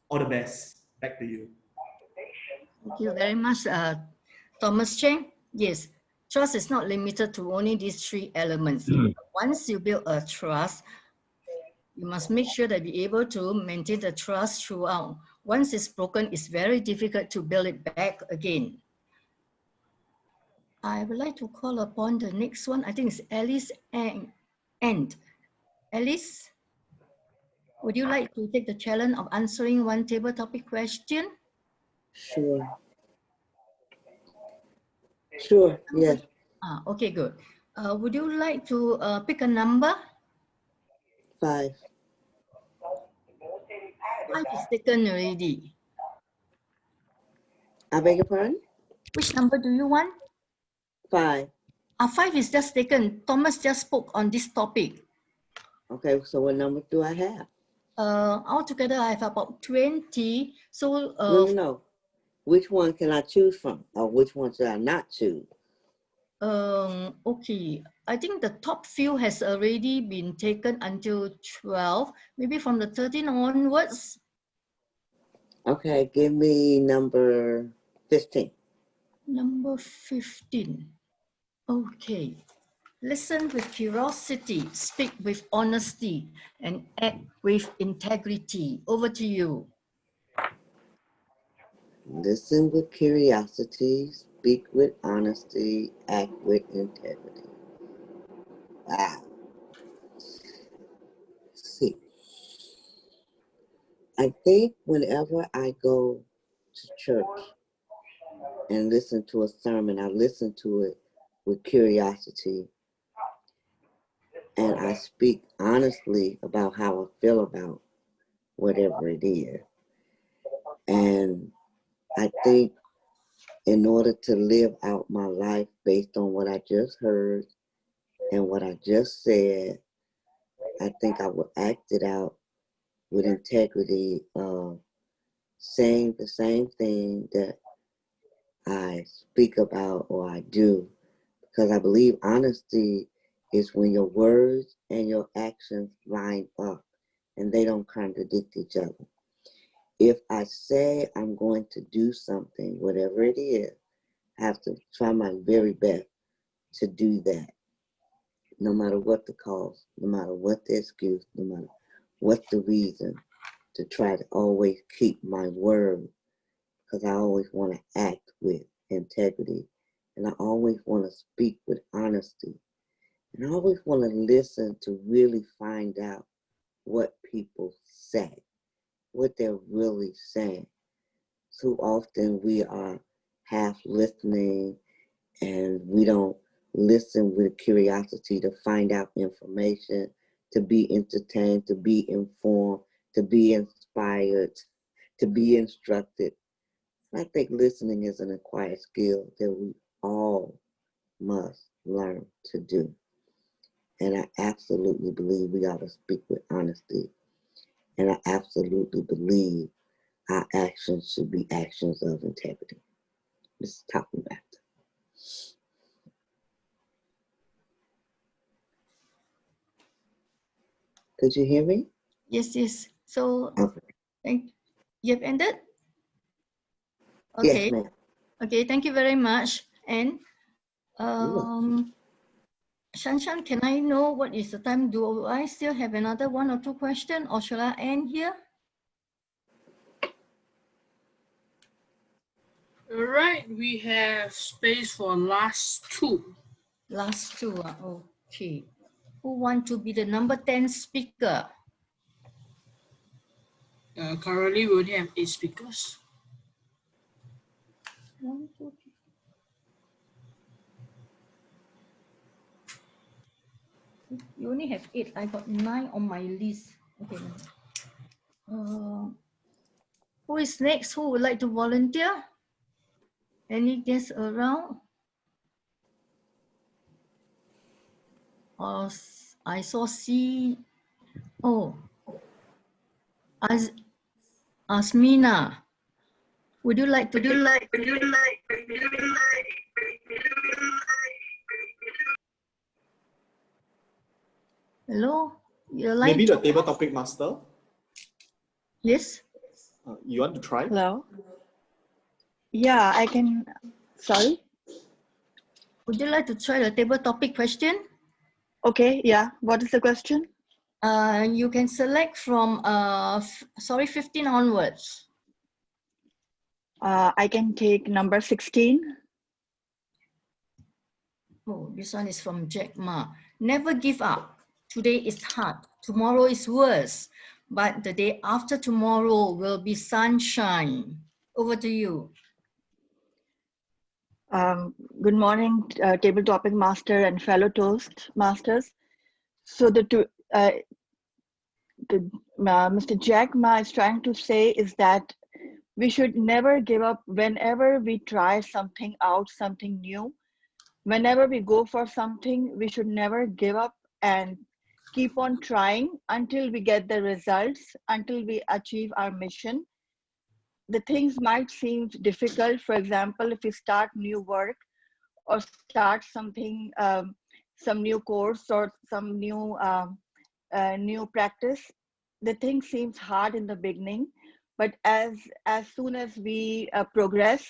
All the best. Back to you. Thank you very much, Thomas Chang. Yes, trust is not limited to only these three elements. Once you build a trust, you must make sure that be able to maintain the trust throughout. Once it's broken, it's very difficult to build it back again. I would like to call upon the next one. I think it's Alice and Alice, would you like to take the challenge of answering one table topic question? Sure. Sure, yes. Okay, good. Would you like to pick a number? 5. 5 is taken already. I beg your pardon? Which number do you want? 5. 5 is just taken. Thomas just spoke on this topic. Okay, so what number do I have? Altogether, I have about 20. So, No. Which one can I choose from? Or which one should I not choose? Okay, I think the top few has already been taken until 12. Maybe from the 13 onwards. Okay, give me number 15. Number 15. Okay. Listen with curiosity, speak with honesty, and act with integrity. Over to you. Listen with curiosity, speak with honesty, act with integrity. Wow. See, I think whenever I go to church and listen to a sermon, I listen to it with curiosity, and I speak honestly about how I feel about whatever it is. And I think in order to live out my life based on what I just heard and what I just said, I think I will act it out with integrity of saying the same thing that I speak about or I do, because I believe honesty is when your words and your actions line up and they don't contradict each other. If I say I'm going to do something, whatever it is, I have to try my very best to do that, no matter what the cost, no matter what the excuse, no matter what the reason, to try to always keep my word, because I always want to act with integrity, and I always want to speak with honesty, and I always want to listen to really find out what people say, what they're really saying. So often we are half listening and we don't listen with curiosity to find out information, to be entertained, to be informed, to be inspired, to be instructed. I think listening is an acquired skill that we all must learn to do. And I absolutely believe we ought to speak with honesty. And I absolutely believe our actions should be actions of integrity. This is talking about. Could you hear me? Yes, yes. So, okay. You have ended? Okay. Yes, ma'am. Okay, thank you very much. And Shanshan, can I know what is the time? Do I still have another 1 or 2 questions, or shall I end here? All right, we have space for last 2. Last 2, okay. Who want to be the number 10 speaker? Currently, we only have 8 speakers. 1, 2, 3. You only have 8. I got 9 on my list. Okay. Who is next? Who would like to volunteer? Any guests around? I saw Asmina. Would you like to? Hello? Maybe the table topic master. Yes. You want to try? Hello? Yeah, I can. Sorry? Would you like to try the table topic question? Okay, yeah. What is the question? You can select from 15 onwards. I can take number 16. Oh, this one is from Jack Ma. Never give up. Today is hard. Tomorrow is worse. But the day after tomorrow will be sunshine. Over to you. Good morning, table topic master and fellow Toastmasters. So Mr. Jack Ma is trying to say is that we should never give up whenever we try something out, something new. Whenever we go for something, we should never give up and keep on trying until we get the results, until we achieve our mission. The things might seem difficult. For example, if we start new work or start something, some new course or some new practice, the thing seems hard in the beginning, but as soon as we progress,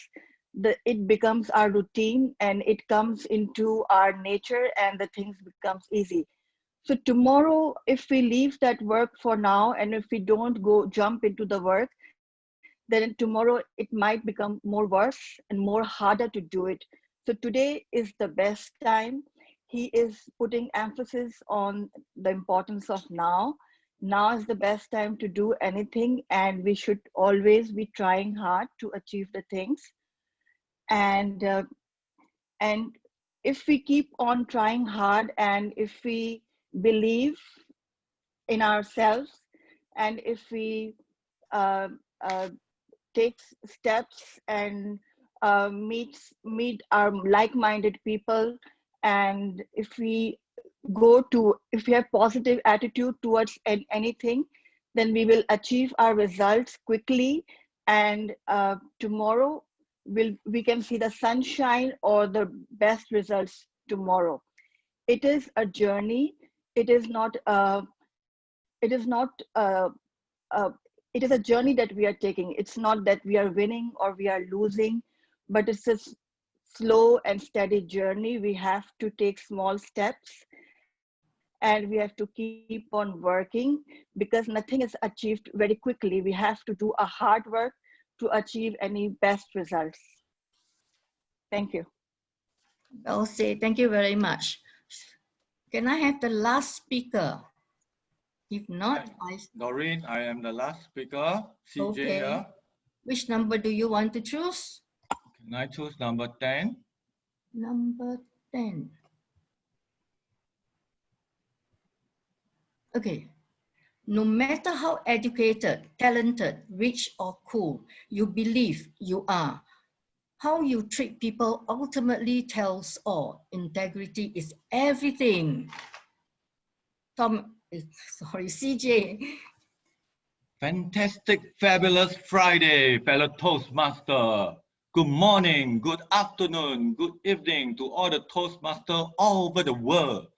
it becomes our routine and it comes into our nature and the things becomes easy. So tomorrow, if we leave that work for now and if we don't go jump into the work, then tomorrow it might become more worse and more harder to do it. So today is the best time. He is putting emphasis on the importance of now. Now is the best time to do anything, and we should always be trying hard to achieve the things. And if we keep on trying hard and if we believe in ourselves and if we take steps and meet our like-minded people, and if we have positive attitude towards anything, then we will achieve our results quickly, and tomorrow we can see the sunshine or the best results tomorrow. It is a journey. It is a journey that we are taking. It's not that we are winning or we are losing, but it's a slow and steady journey. We have to take small steps and we have to keep on working because nothing is achieved very quickly. We have to do a hard work to achieve any best results. Thank you. I'll say thank you very much. Can I have the last speaker? If not, Doreen, I am the last speaker. CJ okay. here. Which number do you want to choose? Can I choose number 10? Number 10. Okay. No matter how educated, talented, rich, or cool you believe you are, how you treat people ultimately tells all. Integrity is everything. CJ. Fantastic, fabulous Friday, fellow Toastmaster. Good morning, good afternoon, good evening to all the Toastmasters all over the world.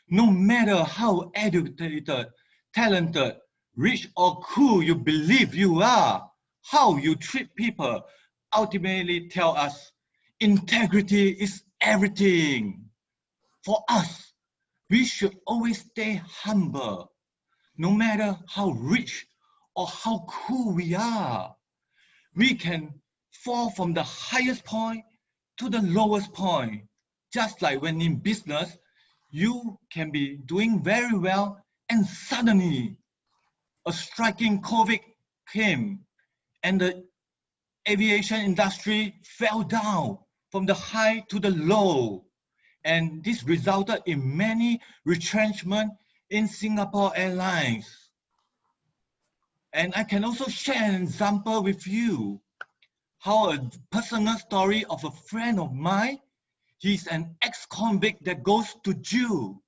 No matter how educated, talented, rich or cool you believe you are, how you treat people ultimately tell us integrity is everything. For us, we should always stay humble, no matter how rich or how cool we are. We can fall from the highest point to the lowest point. Just like when in business, you can be doing very well and suddenly a striking COVID came and the aviation industry fell down from the high to the low. And this resulted in many retrenchments in Singapore Airlines. And I can also share an example with you, how a personal story of a friend of mine. He's an ex-convict that goes to jail.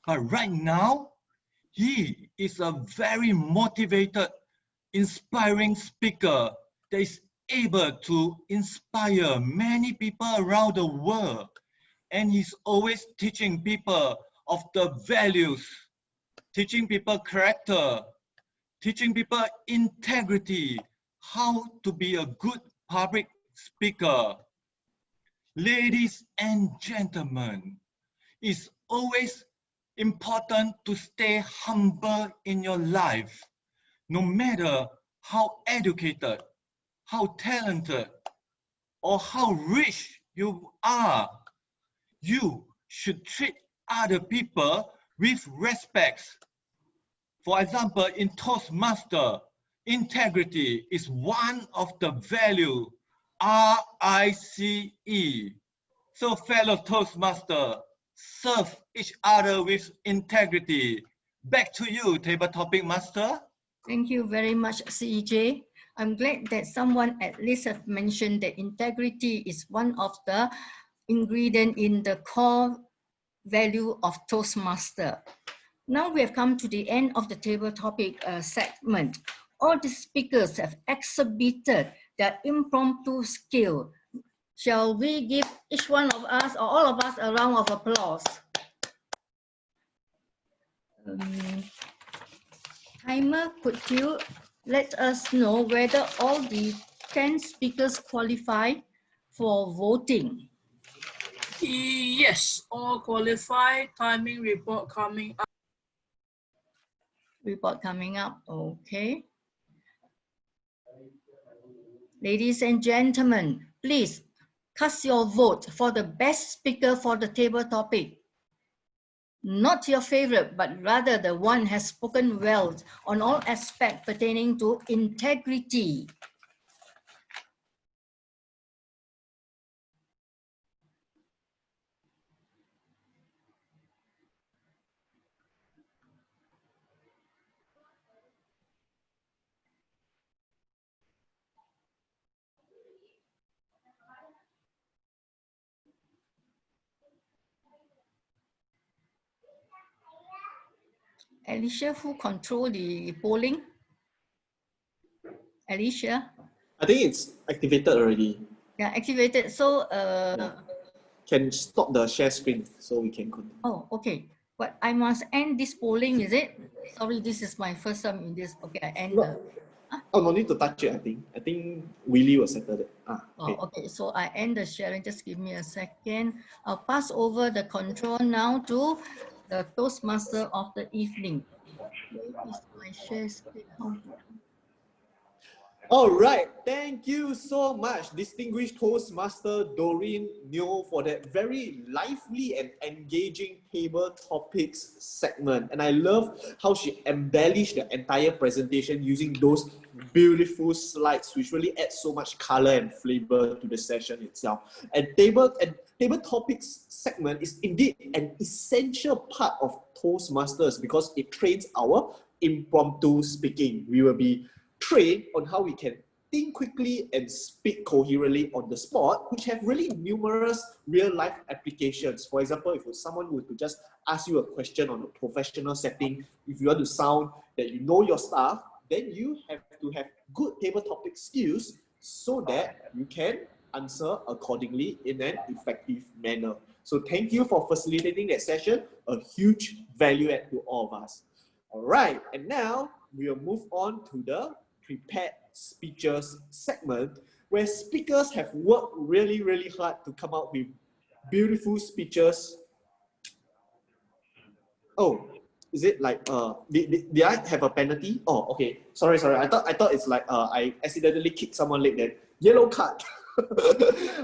But right now, he is a very motivated, inspiring speaker that is able to inspire many people around the world. And he's always teaching people of the values, teaching people character, teaching people integrity, how to be a good public speaker. Ladies and gentlemen, it's always important to stay humble in your life. No matter how educated, how talented, or how rich you are, you should treat other people with respect. For example, in Toastmaster, integrity is one of the value, RICE. So fellow Toastmaster, serve each other with integrity. Back to you, table topic master. Thank you very much, CJ. I'm glad that someone at least have mentioned that integrity is one of the ingredient in the core value of Toastmaster. Now we have come to the end of the table topic segment. All the speakers have exhibited their impromptu skill. Shall we give each one of us or all of us a round of applause? Timer, could you let us know whether all the 10 speakers qualify for voting? Yes, all qualified. Timing report coming up. Report coming up, okay. Ladies and gentlemen, please cast your vote for the best speaker for the table topic. Not your favorite, but rather the one has spoken well on all aspects pertaining to integrity. Alicia, who control the polling? Alicia? I think it's activated already. Yeah, activated. So, Can stop the share screen so we can continue. oh, okay. But I must end this polling, is it? Sorry, this is my first time in this. Okay, I end. Oh, no need to touch it, I think. I think Willie will settle it. Okay. Oh, okay, so I end the sharing. Just give me a second. I'll pass over the control now to the Toastmaster of the evening. Where is my share screen? All right, thank you so much, distinguished Toastmaster Doreen Neo, for that very lively and engaging table topics segment. And I love how she embellished the entire presentation using those beautiful slides, which really add so much color and flavor to the session itself. And table topics segment is indeed an essential part of Toastmasters because it trains our impromptu speaking. We will be trained on how we can think quickly and speak coherently on the spot, which have really numerous real-life applications. For example, if someone were to just ask you a question on a professional setting, if you want to sound that you know your stuff, then you have to have good table topic skills so that you can answer accordingly in an effective manner. So thank you for facilitating that session, a huge value add to all of us. All right, and now we'll move on to the prepared speeches segment, where speakers have worked really, really hard to come up with beautiful speeches. Oh, is it like did I have a penalty? Oh, okay. Sorry. I thought it's like I accidentally kicked someone leg then. Yellow card.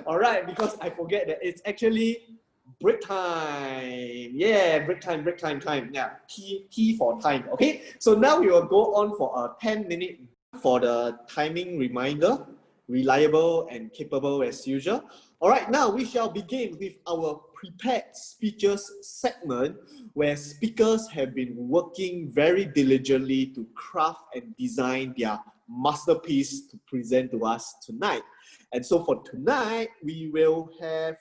All right, because I forget that it's actually break time. Yeah, break time. Yeah, T for time. Okay, so now we will go on for a 10-minute for the timing reminder, reliable and capable as usual. All right, now we shall begin with our prepared speeches segment, where speakers have been working very diligently to craft and design their masterpiece to present to us tonight. And so for tonight, we will have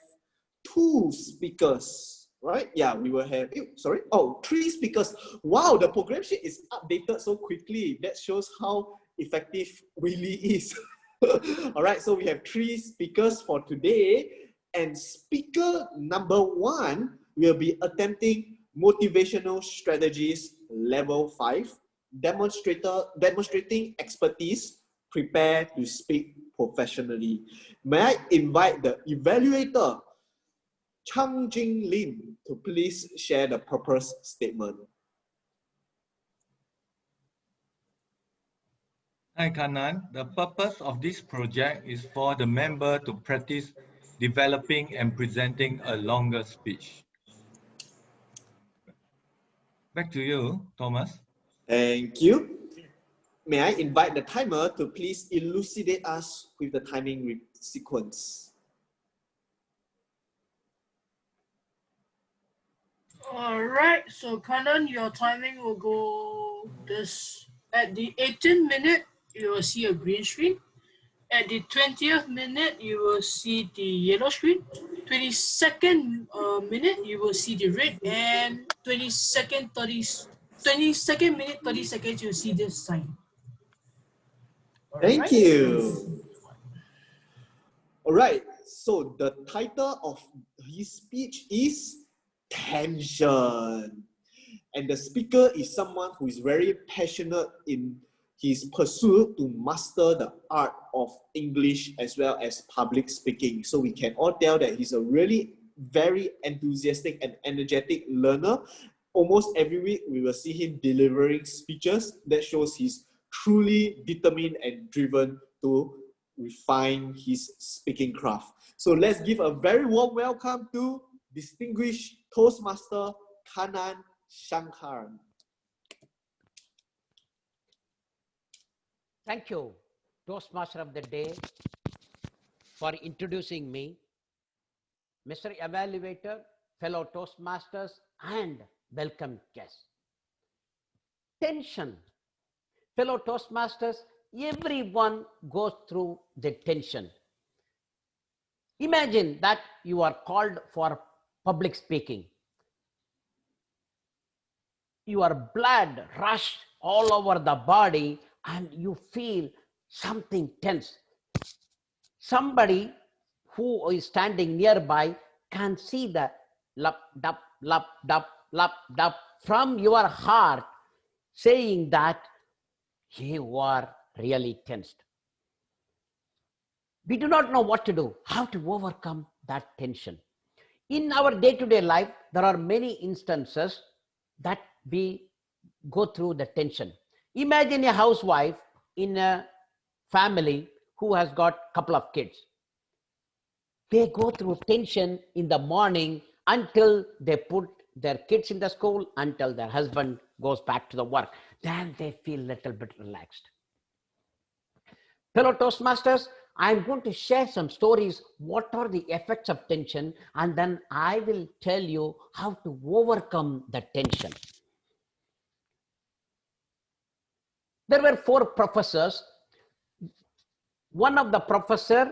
2 speakers, right? Yeah, we will have, three speakers. Wow, the program sheet is updated so quickly. That shows how effective Willie is. All right, so we have 3 speakers for today, and speaker number 1 will be attempting motivational strategies level 5, demonstrating expertise, prepare to speak professionally. May I invite the evaluator, Chang Lin, to please share the purpose statement. Hi, Kanan. The purpose of this project is for the member to practice developing and presenting a longer speech. Back to you, Thomas. Thank you. May I invite the timer to please elucidate us with the timing sequence. All right, so Kanan, your timing will go this. At the 18th minute, you will see a green screen. At the 20th minute, you will see the yellow screen. 22nd minute, you will see the red, and 22nd minute, 30 seconds, you'll see this sign. Thank you. All right, so the title of his speech is Tension. And the speaker is someone who is very passionate in his pursuit to master the art of English as well as public speaking. So we can all tell that he's a really very enthusiastic and energetic learner. Almost every week we will see him delivering speeches that shows he's truly determined and driven to refine his speaking craft. So let's give a very warm welcome to distinguished Toastmaster Kanan Shankar. Thank you, Toastmaster of the Day, for introducing me, Mr. Evaluator, fellow Toastmasters, and welcome guests. Tension. Fellow Toastmasters, everyone goes through the tension. Imagine that you are called for public speaking. Your blood rushes all over the body and you feel something tense. Somebody who is standing nearby can see the lup, dup, lup, dup, lup, dup from your heart, saying that you are really tensed. We do not know what to do, how to overcome that tension. In our day-to-day life, there are many instances that we go through the tension. Imagine a housewife in a family who has got a couple of kids. They go through tension in the morning until they put their kids in the school, until their husband goes back to the work. Then they feel a little bit relaxed. Fellow Toastmasters, I'm going to share some stories, what are the effects of tension, and then I will tell you how to overcome the tension. There were 4 professors. One of the professors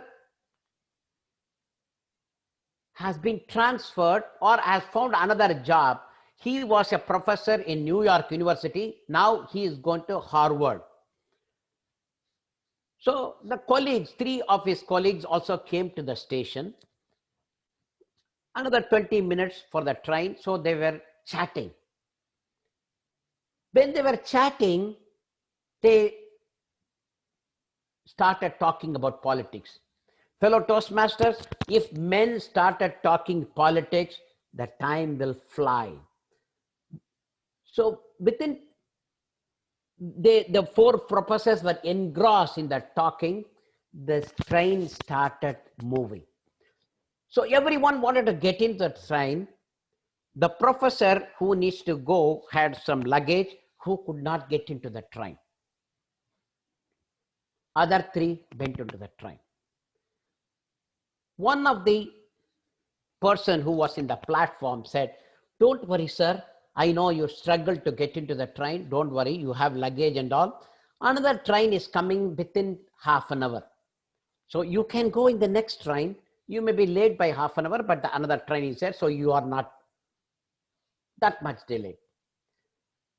has been transferred or has found another job. He was a professor in New York University. Now he is going to Harvard. So the colleagues, 3 of his colleagues also came to the station. Another 20 minutes for the train. So they were chatting. When they were chatting, they started talking about politics. Fellow Toastmasters, if men started talking politics, the time will fly. So within the 4 professors were engrossed in that talking, the train started moving. So everyone wanted to get into the train. The professor who needs to go had some luggage who could not get into the train. Other 3 went into the train. One of the person who was in the platform said, "Don't worry, sir. I know you struggled to get into the train. Don't worry, you have luggage and all. Another train is coming within half an hour. So you can go in the next train. You may be late by half an hour, but another train is there, so you are not that much delayed."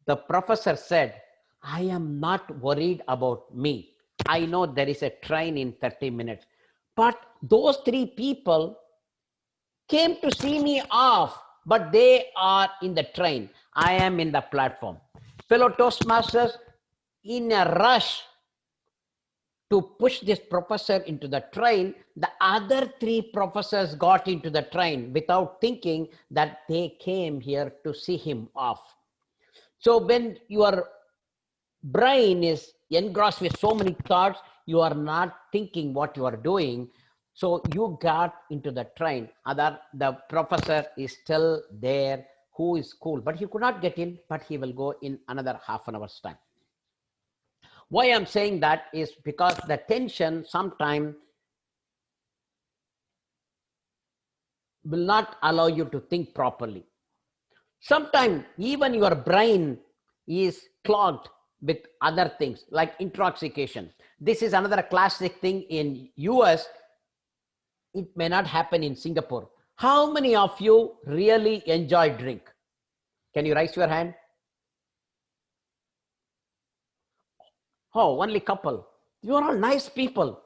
The professor said, "I am not worried about me. I know there is a train in 30 minutes. But those 3 people came to see me off, but they are in the train. I am in the platform." Fellow Toastmasters, in a rush to push this professor into the train, the other 3 professors got into the train without thinking that they came here to see him off. So when your brain is engrossed with so many thoughts, you are not thinking what you are doing. So you got into the train. The professor is still there, who is cool, but he could not get in, but he will go in another half an hour's time. Why I'm saying that is because the tension sometimes will not allow you to think properly. Sometimes even your brain is clogged with other things like intoxication. This is another classic thing in US. It may not happen in Singapore. How many of you really enjoy drink? Can you raise your hand? Oh, only couple. You are all nice people.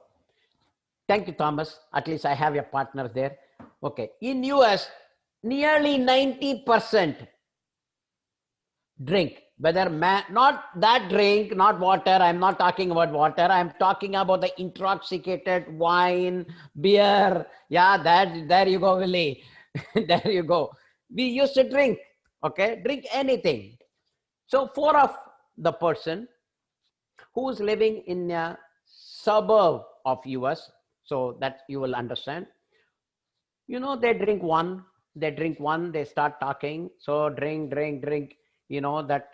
Thank you, Thomas. At least I have your partner there. Okay. In US, nearly 90% drink. Whether not that drink, not water. I'm not talking about water. I'm talking about the intoxicated wine, beer. Yeah, there you go, Willie. There you go. We used to drink. Okay, drink anything. So 4 of the person who's living in a suburb of US, so that you will understand. You know, they drink one, they start talking. So drink. You know, that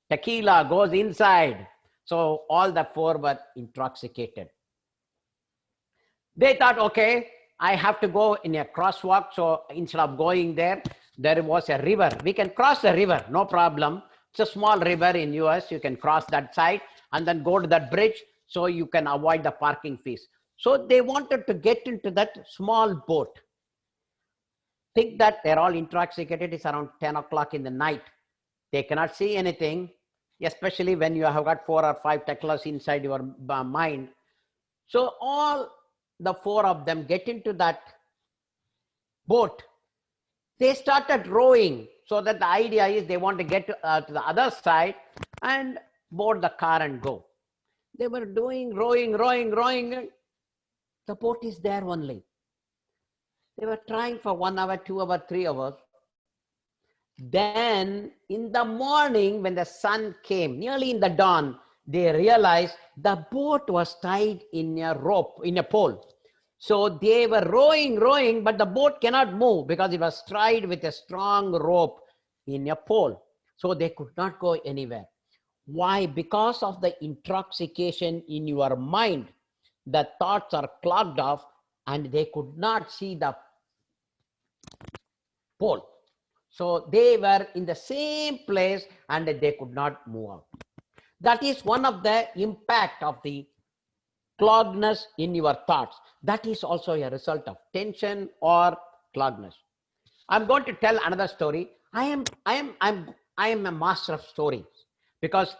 tequila goes inside. So all the 4 were intoxicated. They thought, okay, I have to go in a crosswalk. So instead of going there, there was a river. We can cross the river, no problem. It's a small river in US. You can cross that side and then go to that bridge so you can avoid the parking fees. So they wanted to get into that small boat. Think that they're all intoxicated. It's around 10 o'clock in the night. They cannot see anything, especially when you have got 4 or 5 tequilas inside your mind. So all the 4 of them get into that boat. They started rowing, so that the idea is they want to get to the other side and board the car and go. They were doing rowing. The boat is there only. They were trying for 1 hour, 2 hours, 3 hours. Then in the morning, when the sun came, nearly in the dawn, they realized the boat was tied in a rope, in a pole. So they were rowing, but the boat cannot move because it was tied with a strong rope in a pole. So they could not go anywhere. Why? Because of the intoxication in your mind. The thoughts are clogged off and they could not see the pole. So they were in the same place and they could not move out. That is one of the impact of the cloggedness in your thoughts. That is also a result of tension or cloggedness. I'm going to tell another story. I am a master of stories because,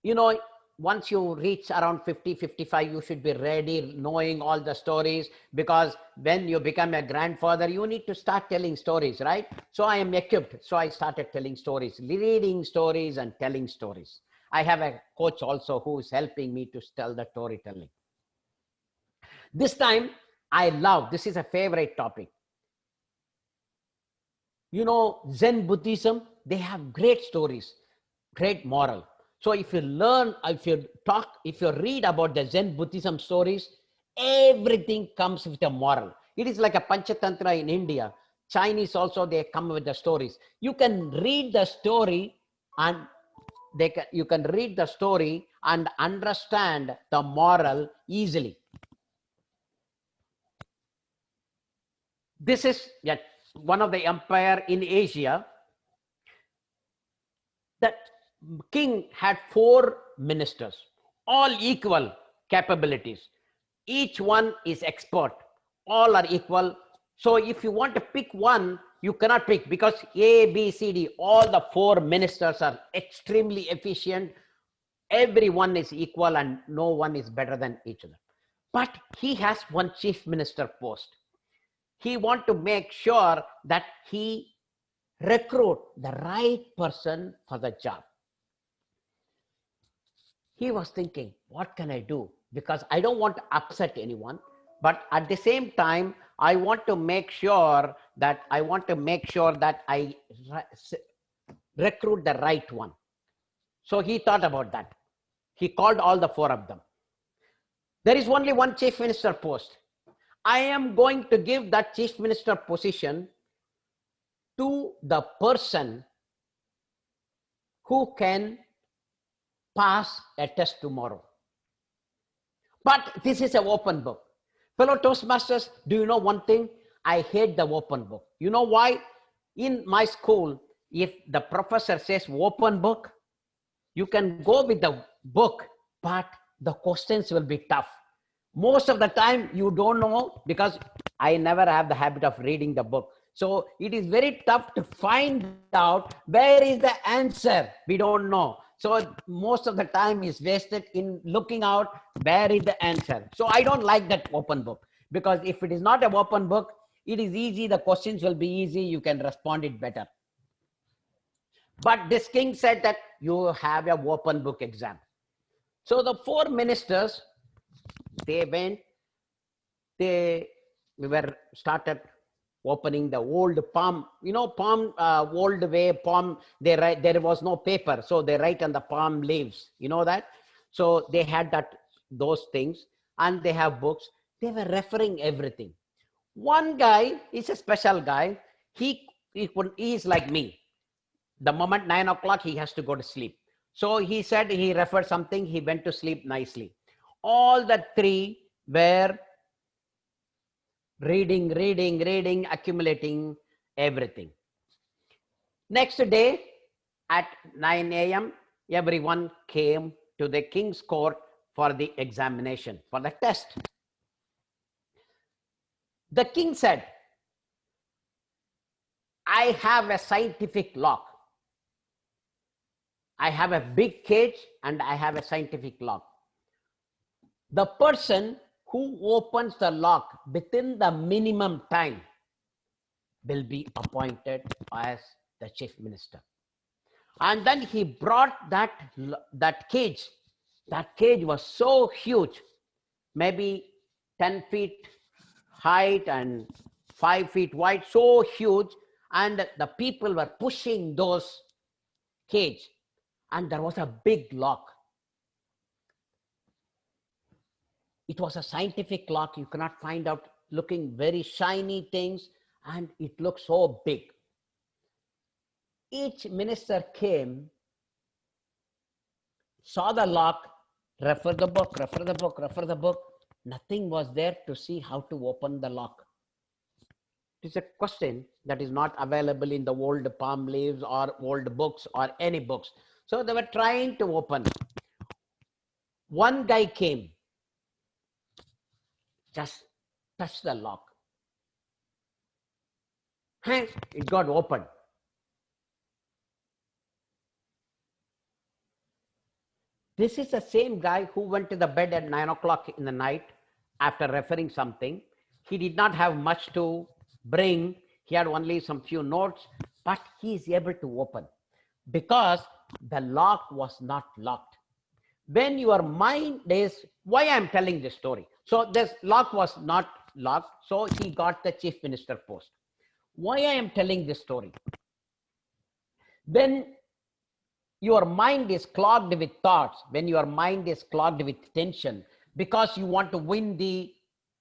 you know, once you reach around 50, 55, you should be ready, knowing all the stories, because when you become a grandfather, you need to start telling stories, right? So I am equipped. So I started telling stories, reading stories and telling stories. I have a coach also who is helping me to tell the storytelling. This time I love, this is a favorite topic. You know, Zen Buddhism, they have great stories, great moral. So if you learn, if you read about the Zen Buddhism stories, everything comes with a moral. It is like a Panchatantra in India. Chinese also, they come with the stories. You can read the story and you can read the story and understand the moral easily. This is one of the empire in Asia. That king had 4 ministers, all equal capabilities. Each one is expert, all are equal. So if you want to pick one, you cannot pick because A, B, C, D, all the 4 ministers are extremely efficient. Everyone is equal and no one is better than each other. But he has one chief minister post. He wants to make sure that he recruit the right person for the job. he was thinking, what can I do? Because I don't want to upset anyone, but at the same time, I want to make sure that I recruit the right one. So he thought about that. He called all the four of them. There is only one chief minister post. I am going to give that chief minister position to the person who can pass a test tomorrow. But this is an open book. Fellow Toastmasters, do you know one thing? I hate the open book. You know why? In my school, if the professor says open book, you can go with the book, but the questions will be tough. Most of the time you don't know, because I never have the habit of reading the book. So it is very tough to find out where is the answer. We don't know. So most of the time is wasted in looking out where is the answer. So I don't like that open book, because if it is not an open book, it is easy. The questions will be easy. You can respond it better. But this king said that you have an open book exam. So the four ministers, they were started opening the old palm, old way palm, they write, there was no paper, so they write on the palm leaves, you know that. So they had those things, and they have books. They were referring everything. One guy is a special guy. He is like me. The moment 9 o'clock, he has to go to sleep. So he said he referred something, he went to sleep nicely. All the three were reading, accumulating everything. Next day at 9 a.m., everyone came to the king's court for the examination, for the test. The king said, I have a scientific lock. I have a big cage and I have a scientific lock. The person who opens the lock within the minimum time will be appointed as the chief minister. And then he brought that cage. That cage was so huge, maybe 10 feet height and 5 feet wide, so huge. And the people were pushing those cage. And there was a big lock. It was a scientific lock. You cannot find out, looking very shiny things, and it looked so big. Each minister came, saw the lock, refer the book. Nothing was there to see how to open the lock. It is a question that is not available in the old palm leaves or old books or any books. So they were trying to open. One guy came, just touched the lock. It got opened. This is the same guy who went to the bed at 9 o'clock in the night after referring something. He did not have much to bring. He had only some few notes, but he is able to open because the lock was not locked. When your mind is, why I'm telling this story? So this lock was not locked, so he got the chief minister post. Why I am telling this story? When your mind is clogged with thoughts, when your mind is clogged with tension, because you want to win the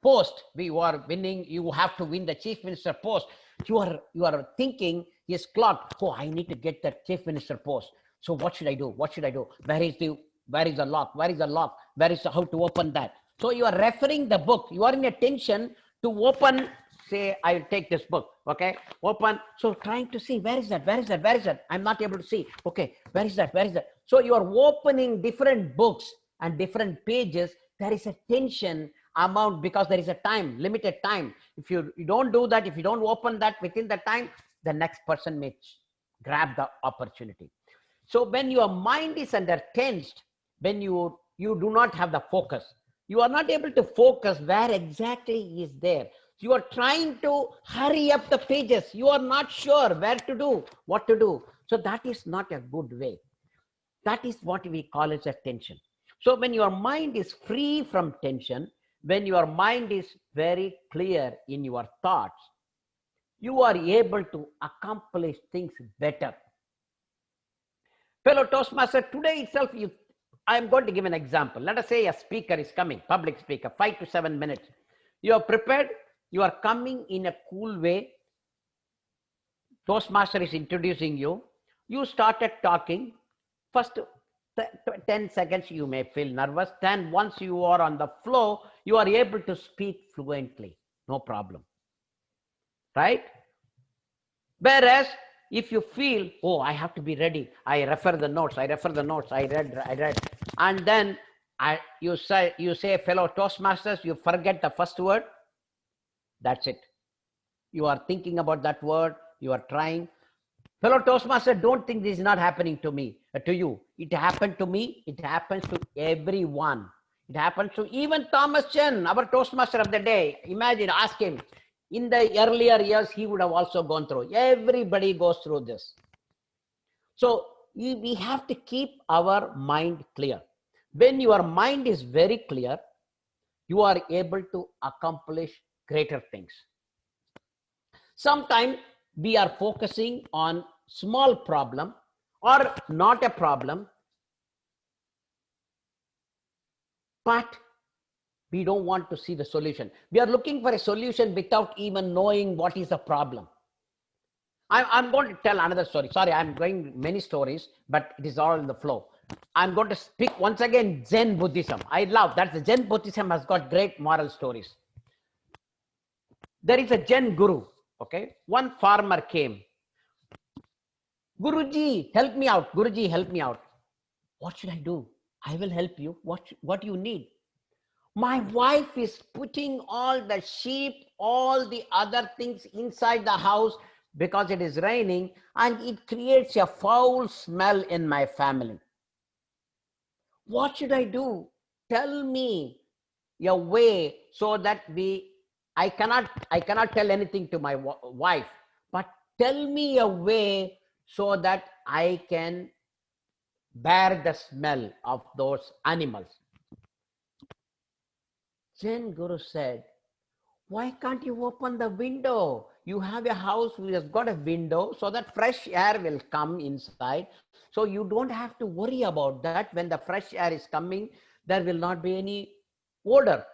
post, you are winning, you have to win the chief minister post, you are thinking is clogged. Oh, I need to get that chief minister post. So what should I do? What should I do? Where is the lock? Where is the lock? Where is how to open that? So you are referring the book. You are in a tension to open. Say, I'll take this book. Okay, open. So trying to see, where is that? Where is that? Where is that? I'm not able to see. Okay, where is that? Where is that? So you are opening different books and different pages. There is a tension amount because there is a time, limited time. If you don't do that, if you don't open that within the time, the next person may grab the opportunity. So when your mind is under tensed, when you do not have the focus, you are not able to focus where exactly is there. You are trying to hurry up the pages. You are not sure where to do, what to do. So that is not a good way. That is what we call as a tension. So when your mind is free from tension, when your mind is very clear in your thoughts, you are able to accomplish things better. Fellow Toastmaster, today itself, I'm going to give an example. Let us say a speaker is coming, public speaker, 5 to 7 minutes. You are prepared, you are coming in a cool way. Toastmaster is introducing you. You started talking. First 10 seconds, you may feel nervous. Then once you are on the flow, you are able to speak fluently. No problem. Right? Whereas, if you feel, oh, I have to be ready, I refer the notes, I read, and then you say, fellow Toastmasters, you forget the first word, that's it. You are thinking about that word, you are trying. Fellow Toastmaster, don't think this is not happening to me, to you. It happened to me, it happens to everyone. It happens to even Thomas Chen, our Toastmaster of the day. Imagine, ask him. In the earlier years, he would have also gone through. Everybody goes through this. So we have to keep our mind clear. When your mind is very clear, you are able to accomplish greater things. Sometimes we are focusing on small problem or not a problem, but we don't want to see the solution. We are looking for a solution without even knowing what is the problem. I'm going to tell another story. Sorry, I'm going many stories, but it is all in the flow. I'm going to speak once again Zen Buddhism. I love that. The Zen Buddhism has got great moral stories. There is a Zen guru. Okay, one farmer came. Guruji, help me out. Guruji, help me out. What should I do? I will help you. What do you need? My wife is putting all the sheep, all the other things inside the house because it is raining, and it creates a foul smell in my family. What should I do? Tell me a way so that I cannot tell anything to my wife, but tell me a way so that I can bear the smell of those animals. Zen Guru said, why can't you open the window? You have a house which has got a window so that fresh air will come inside. So you don't have to worry about that. When the fresh air is coming, there will not be any odor.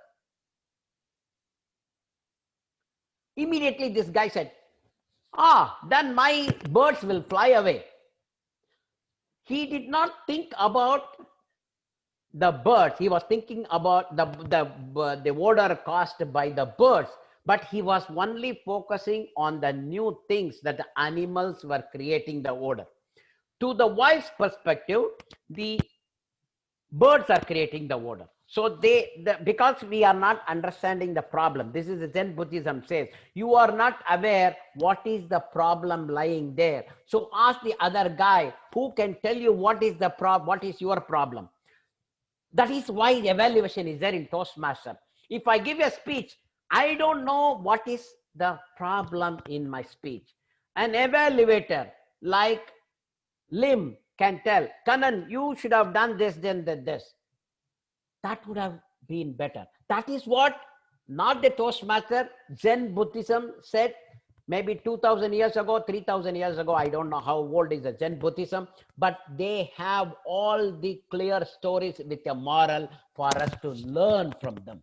Immediately this guy said, then my birds will fly away. He did not think about the birds. He was thinking about the odor caused by the birds, but he was only focusing on the new things that the animals were creating the odor. To the wife's perspective, the birds are creating the odor. So because we are not understanding the problem, this is the Zen Buddhism says, you are not aware what is the problem lying there. So ask the other guy who can tell you what is your problem. That is why evaluation is there in Toastmaster. If I give a speech, I don't know what is the problem in my speech. An evaluator like Lim can tell, Kanan, you should have done this, then this. That would have been better. That is what not the Toastmaster, Zen Buddhism said maybe 2,000 years ago, 3,000 years ago. I don't know how old is the Zen Buddhism, but they have all the clear stories with a moral for us to learn from them.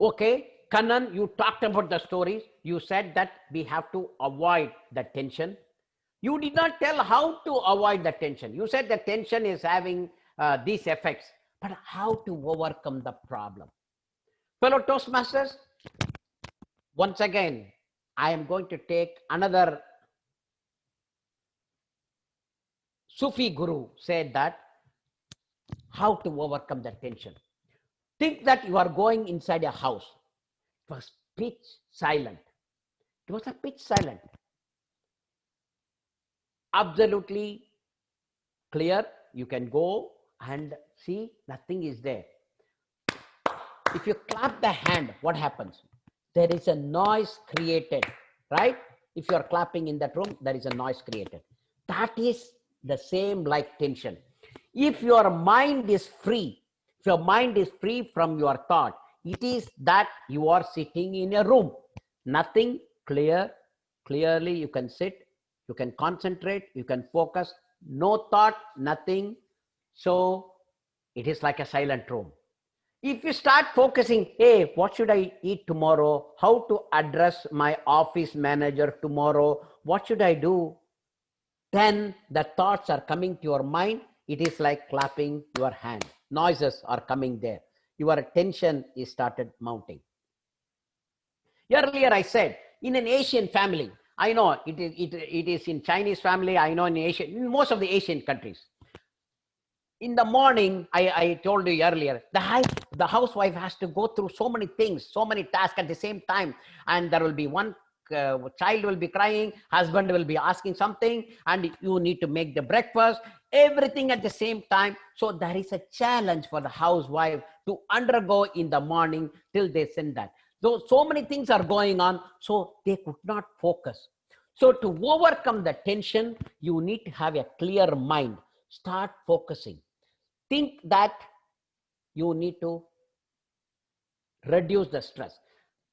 Okay, Kanan, you talked about the stories. You said that we have to avoid the tension. You did not tell how to avoid the tension. You said the tension is having these effects, but how to overcome the problem. Fellow Toastmasters, once again, I am going to take another Sufi guru said that how to overcome the tension. Think that you are going inside a house. It was pitch silent. It was a pitch silent. Absolutely clear. You can go and see nothing is there. If you clap the hand, what happens? There is a noise created, right? If you are clapping in that room, there is a noise created. That is the same like tension. If your mind is free, if your mind is free from your thought, it is that you are sitting in a room. Nothing clearly you can sit, you can concentrate, you can focus, no thought, nothing. So it is like a silent room. If you start focusing, hey, what should I eat tomorrow? How to address my office manager tomorrow? What should I do? Then the thoughts are coming to your mind. It is like clapping your hand. Noises are coming there. Your attention is started mounting. Earlier I said, in an Asian family, I know it is in Chinese family, I know in most of the Asian countries. In the morning, I told you earlier, the housewife has to go through so many things, so many tasks at the same time. And there will be one child will be crying, husband will be asking something, and you need to make the breakfast, everything at the same time. So there is a challenge for the housewife to undergo in the morning till they send that. So many things are going on, so they could not focus. So to overcome the tension, you need to have a clear mind. Start focusing. Think that you need to reduce the stress.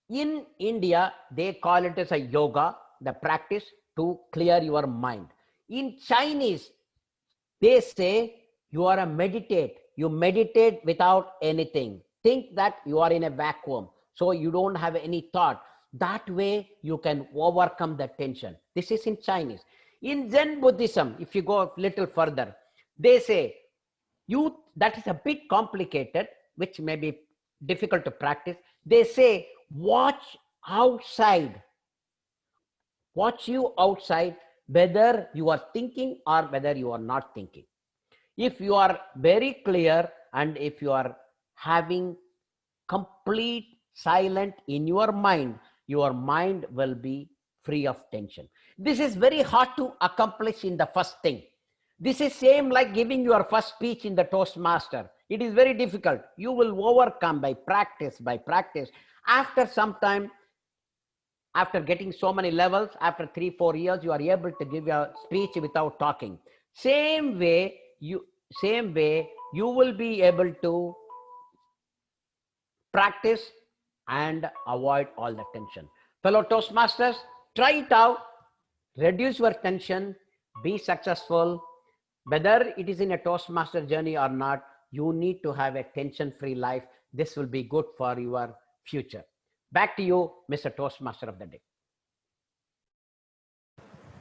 In India, they call it as a yoga, the practice to clear your mind. In Chinese, they say you are a meditate. You meditate without anything. Think that you are in a vacuum, so you don't have any thought. That way you can overcome the tension. This is in Chinese. In Zen Buddhism, if you go a little further, they say that is a bit complicated, which may be difficult to practice. They say, watch outside. Watch you outside, whether you are thinking or whether you are not thinking. If you are very clear and if you are having complete silent in your mind will be free of tension. This is very hard to accomplish in the first thing. This is same like giving your first speech in the Toastmaster. It is very difficult. You will overcome by practice. After some time, after getting so many levels, after 3-4 years, you are able to give your speech without talking. Same way, you will be able to practice and avoid all the tension. Fellow Toastmasters, try it out. Reduce your tension. Be successful. Whether it is in a Toastmaster journey or not, you need to have a tension-free life. This will be good for your future. Back to you, Mr. Toastmaster of the day.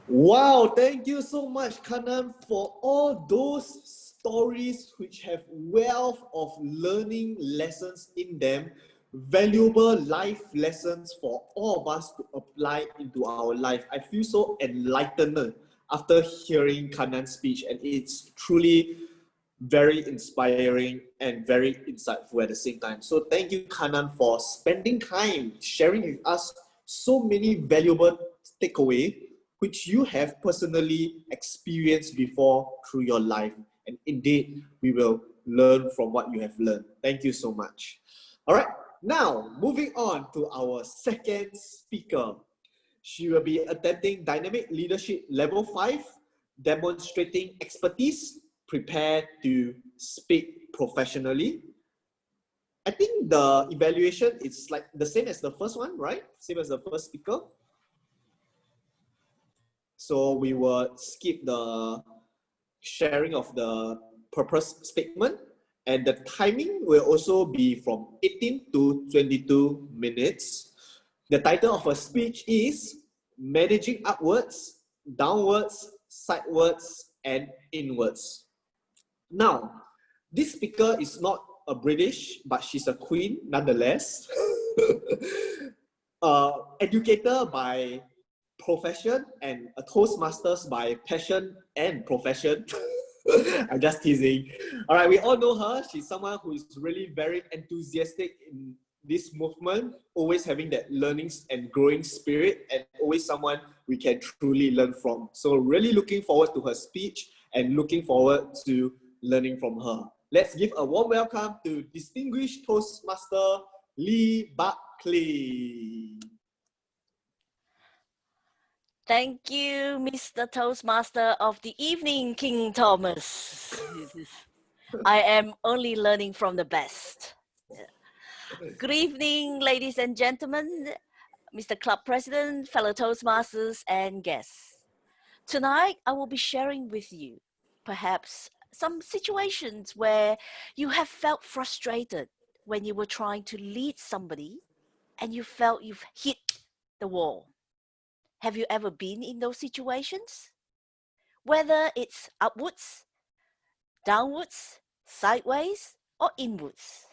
Wow, thank you so much, Kanan, for all those stories which have wealth of learning lessons in them, valuable life lessons for all of us to apply into our life. I feel so enlightened after hearing Kanan's speech, and it's truly very inspiring and very insightful at the same time. So thank you, Kanan, for spending time sharing with us so many valuable takeaways which you have personally experienced before through your life. And indeed, we will learn from what you have learned. Thank you so much. All right, now moving on to our second speaker. She will be attending Dynamic Leadership Level 5, demonstrating expertise, prepared to speak professionally. I think the evaluation is like the same as the first one, right? Same as the first speaker. So we will skip the sharing of the purpose statement, and the timing will also be from 18 to 22 minutes. The title of her speech is Managing Upwards, Downwards, Sidewards, and Inwards. Now, this speaker is not a British, but she's a queen nonetheless. Educator by profession and a Toastmasters by passion and profession. I'm just teasing. All right, we all know her. She's someone who is really very enthusiastic in this movement, always having that learning and growing spirit, and always someone we can truly learn from. So really looking forward to her speech and looking forward to learning from her. Let's give a warm welcome to distinguished Toastmaster Lee Buckley. Thank you, Mr. Toastmaster of the evening, King Thomas. I am only learning from the best. Good evening, ladies and gentlemen, Mr. Club President, fellow Toastmasters, and guests. Tonight, I will be sharing with you perhaps some situations where you have felt frustrated when you were trying to lead somebody and you felt you've hit the wall. Have you ever been in those situations? Whether it's upwards, downwards, sideways, or inwards.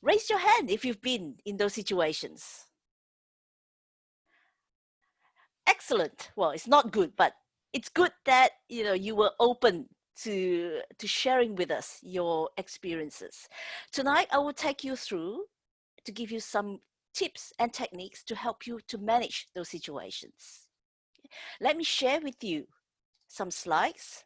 Raise your hand if you've been in those situations. Excellent. Well, it's not good, but it's good that you were open to sharing with us your experiences. Tonight, I will take you through to give you some tips and techniques to help you to manage those situations. Let me share with you some slides.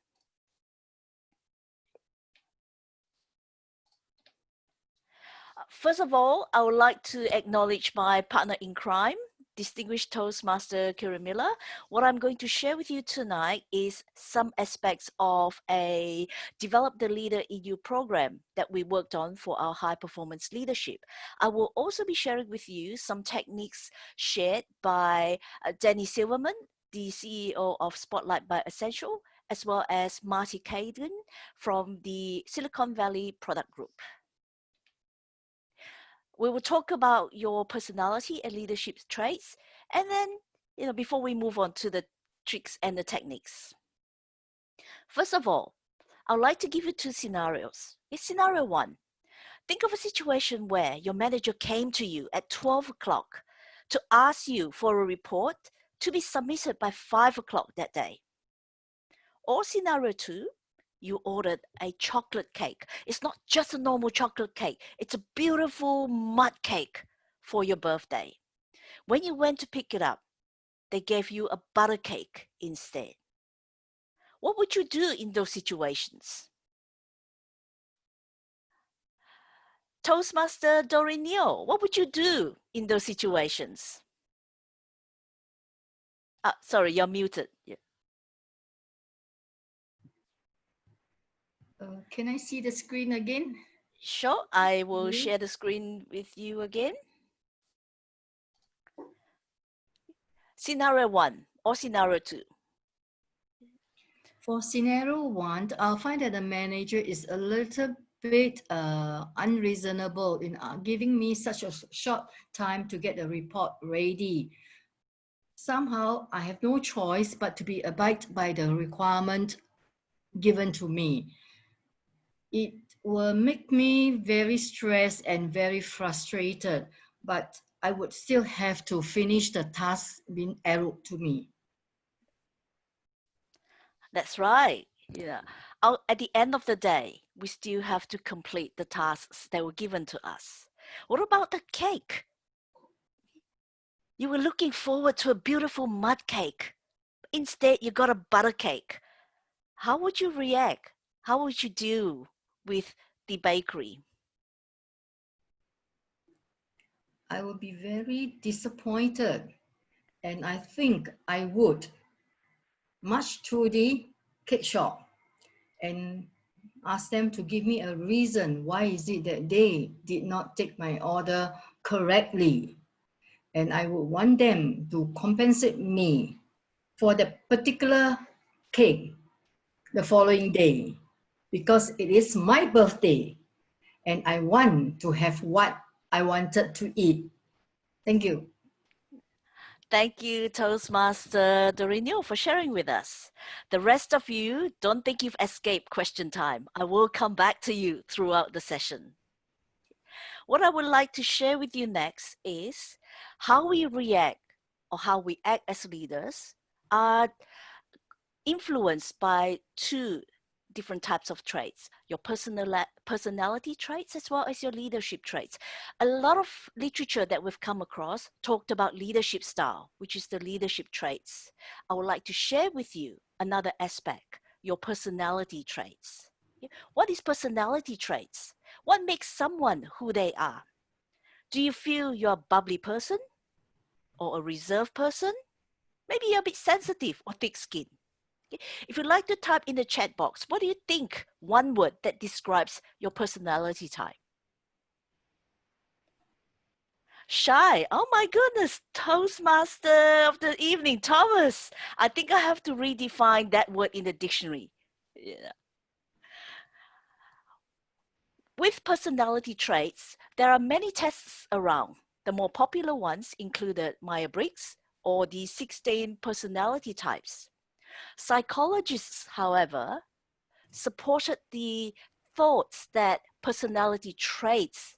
First of all, I would like to acknowledge my partner in crime, distinguished Toastmaster Kira Miller. What I'm going to share with you tonight is some aspects of a Develop the Leader in You program that we worked on for our high performance leadership. I will also be sharing with you some techniques shared by Danny Silverman, the CEO of Spotlight by Essential, as well as Marty Caden from the Silicon Valley Product Group. We will talk about your personality and leadership traits, and then, before we move on to the tricks and the techniques. First of all, I would like to give you two scenarios. In scenario one, think of a situation where your manager came to you at 12 o'clock to ask you for a report to be submitted by 5 o'clock that day. Or scenario two, you ordered a chocolate cake. It's not just a normal chocolate cake. It's a beautiful mud cake for your birthday. When you went to pick it up, they gave you a butter cake instead. What would you do in those situations? Toastmaster Doreen Neo, what would you do in those situations? Sorry, you're muted. Yeah. Can I see the screen again? Sure, I will share the screen with you again. Scenario one or scenario two. For scenario one, I'll find that the manager is a little bit unreasonable in giving me such a short time to get the report ready. Somehow, I have no choice but to abide by the requirement given to me. It will make me very stressed and very frustrated, but I would still have to finish the task being arrowed to me. That's right. At the end of the day, we still have to complete the tasks that were given to us. What about the cake? You were looking forward to a beautiful mud cake. Instead, you got a butter cake. How would you react? How would you deal with the bakery? I would be very disappointed, and I think I would march to the cake shop and ask them to give me a reason why is it that they did not take my order correctly. And I would want them to compensate me for the particular cake the following day, because it is my birthday and I want to have what I wanted to eat. Thank you. Thank you, Toastmaster Dorino, for sharing with us. The rest of you, don't think you've escaped question time. I will come back to you throughout the session. What I would like to share with you next is how we react or how we act as leaders are influenced by two different types of traits, your personality traits as well as your leadership traits. A lot of literature that we've come across talked about leadership style, which is the leadership traits. I would like to share with you another aspect, your personality traits. What is personality traits? What makes someone who they are? Do you feel you're a bubbly person or a reserved person Maybe you're a bit sensitive or thick-skinned. Okay? If you'd like to type in the chat box, what do you think one word that describes your personality type? Shy. Oh my goodness. Toastmaster of the evening, Thomas. I think I have to redefine that word in the dictionary. Yeah. With personality traits, there are many tests around. The more popular ones included Myers-Briggs or the 16 personality types. Psychologists, however, supported the thoughts that personality traits,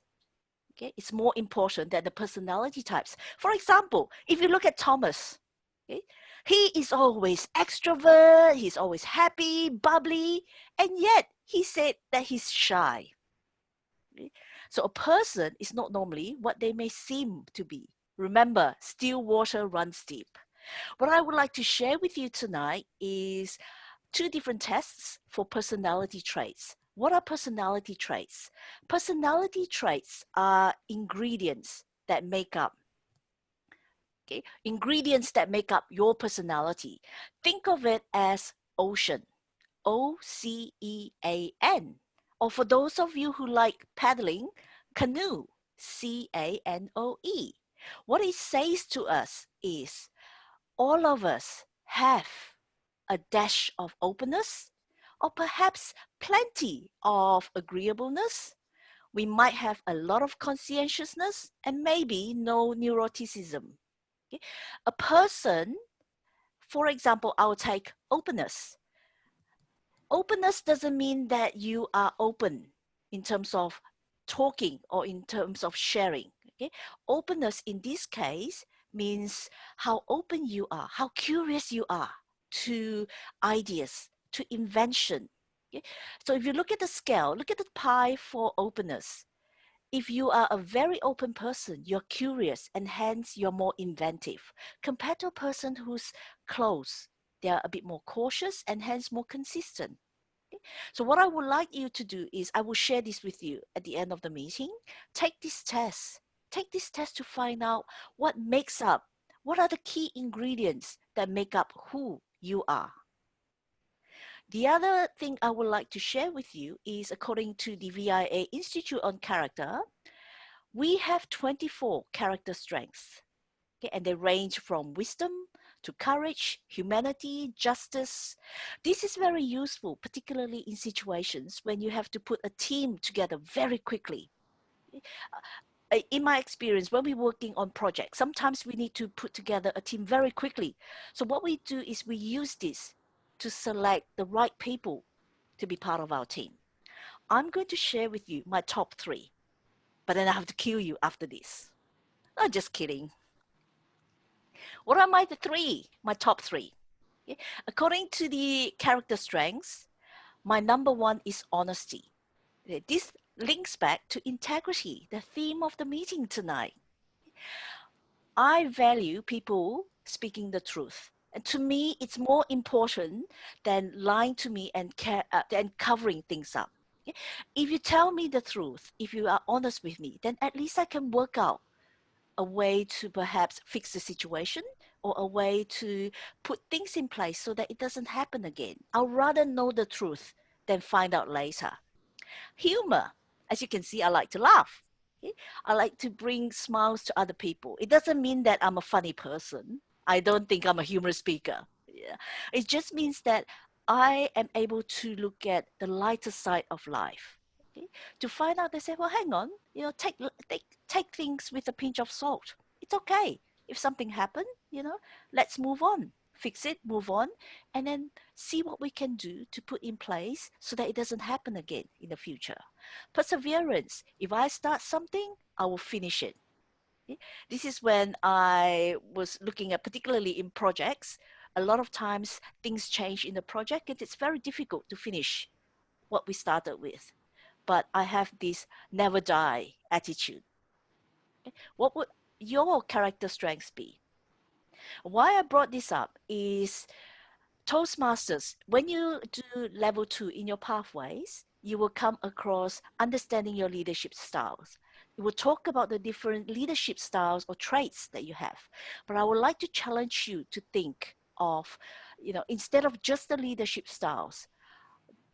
okay, is more important than the personality types. For example, if you look at Thomas, okay, he is always extrovert, he's always happy, bubbly, and yet he said that he's shy. Okay? So a person is not normally what they may seem to be. Remember, still water runs deep. What I would like to share with you tonight is 2 different tests for personality traits. What are personality traits? Personality traits are ingredients that make up, okay, ingredients that make up your personality. Think of it as ocean, O-C-E-A-N. Or for those of you who like paddling, canoe, C-A-N-O-E. What it says to us is all of us have a dash of openness, or perhaps plenty of agreeableness. We might have a lot of conscientiousness and maybe no neuroticism. Okay? A person, for example, I'll take openness. Openness doesn't mean that you are open in terms of talking or in terms of sharing. Okay? Openness in this case means how open you are, how curious you are to ideas, to invention. Okay? So if you look at the scale, look at the pie for openness. If you are a very open person, you're curious and hence you're more inventive compared to a person who's closed. They are a bit more cautious and hence more consistent. Okay? So what I would like you to do is I will share this with you at the end of the meeting. Take this test. Take this test to find out what makes up, what are the key ingredients that make up who you are. The other thing I would like to share with you is according to the VIA Institute on Character, we have 24 character strengths. Okay, and they range from wisdom to courage, humanity, justice. This is very useful, particularly in situations when you have to put a team together very quickly. In my experience, when we're working on projects, sometimes we need to put together a team very quickly. So what we do is we use this to select the right people to be part of our team. I'm going to share with you my top 3, but then I have to kill you after this. I'm just kidding. What are my top 3? Okay. According to the character strengths, my number 1 is honesty. Okay. This links back to integrity, the theme of the meeting tonight. I value people speaking the truth. And to me, it's more important than lying to me and covering things up. Okay. If you tell me the truth, if you are honest with me, then at least I can work out a way to perhaps fix the situation or a way to put things in place so that it doesn't happen again. I'd rather know the truth than find out later. Humor. As you can see, I like to laugh. Okay? I like to bring smiles to other people. It doesn't mean that I'm a funny person. I don't think I'm a humorous speaker. Yeah. It just means that I am able to look at the lighter side of life. Okay? To find out, they say, well, hang on, take things with a pinch of salt. It's okay. If something happened, let's move on. Fix it, move on, and then see what we can do to put in place so that it doesn't happen again in the future. Perseverance. If I start something, I will finish it. Okay? This is when I was looking at, particularly in projects, a lot of times things change in the project and it's very difficult to finish what we started with. But I have this never die attitude. Okay? What would your character strengths be? Why I brought this up is Toastmasters, when you do level 2 in your pathways, you will come across understanding your leadership styles. It will talk about the different leadership styles or traits that you have. But I would like to challenge you to think of, instead of just the leadership styles,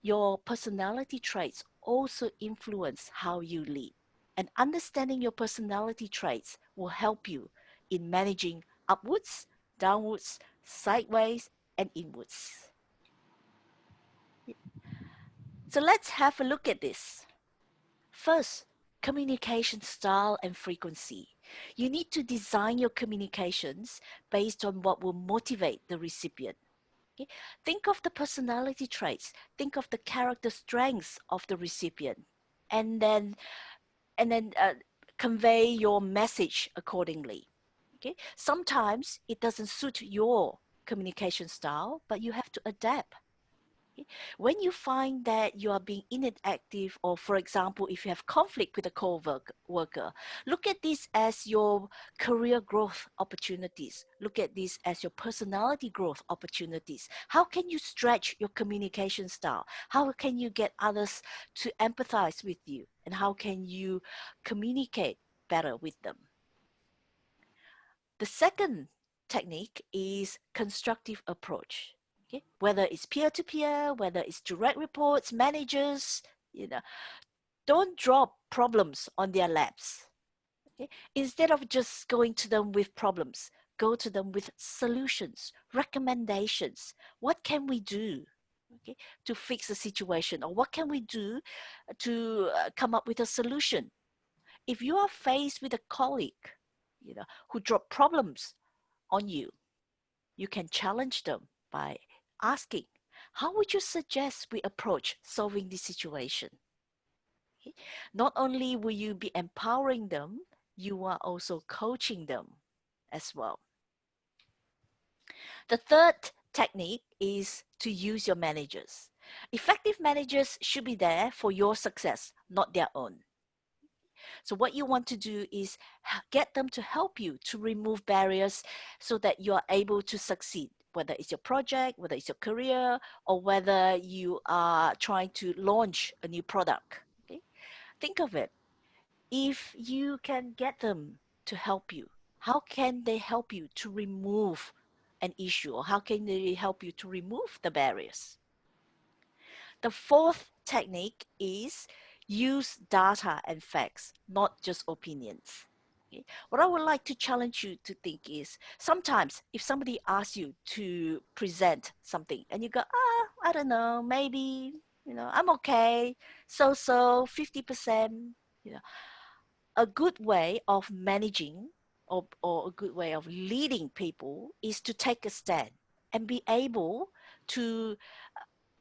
your personality traits also influence how you lead. And understanding your personality traits will help you in managing upwards, downwards, sideways, and inwards. So let's have a look at this. First, communication style and frequency. You need to design your communications based on what will motivate the recipient. Okay? Think of the personality traits, think of the character strengths of the recipient, and then convey your message accordingly. Okay? Sometimes it doesn't suit your communication style, but you have to adapt. When you find that you are being inactive, or for example, if you have conflict with a co-worker, look at this as your career growth opportunities. Look at this as your personality growth opportunities. How can you stretch your communication style? How can you get others to empathize with you? And how can you communicate better with them? The second technique is constructive approach. Okay? Whether it's peer-to-peer, whether it's direct reports, managers, don't drop problems on their laps. Okay? Instead of just going to them with problems, go to them with solutions, recommendations. What can we do, okay, to fix the situation? Or what can we do to come up with a solution? If you are faced with a colleague, who drop problems on you, you can challenge them by asking, how would you suggest we approach solving this situation? Okay? Not only will you be empowering them, you are also coaching them as well. The third technique is to use your managers. Effective managers should be there for your success, not their own. So what you want to do is get them to help you to remove barriers so that you are able to succeed, whether it's your project, whether it's your career, or whether you are trying to launch a new product. Okay? Think of it. If you can get them to help you, how can they help you to remove an issue, or how can they help you to remove the barriers? The fourth technique is use data and facts, not just opinions. Okay? What I would like to challenge you to think is, sometimes if somebody asks you to present something and you go, I don't know, maybe, I'm okay, so 50%, a good way of managing or a good way of leading people is to take a stand and be able to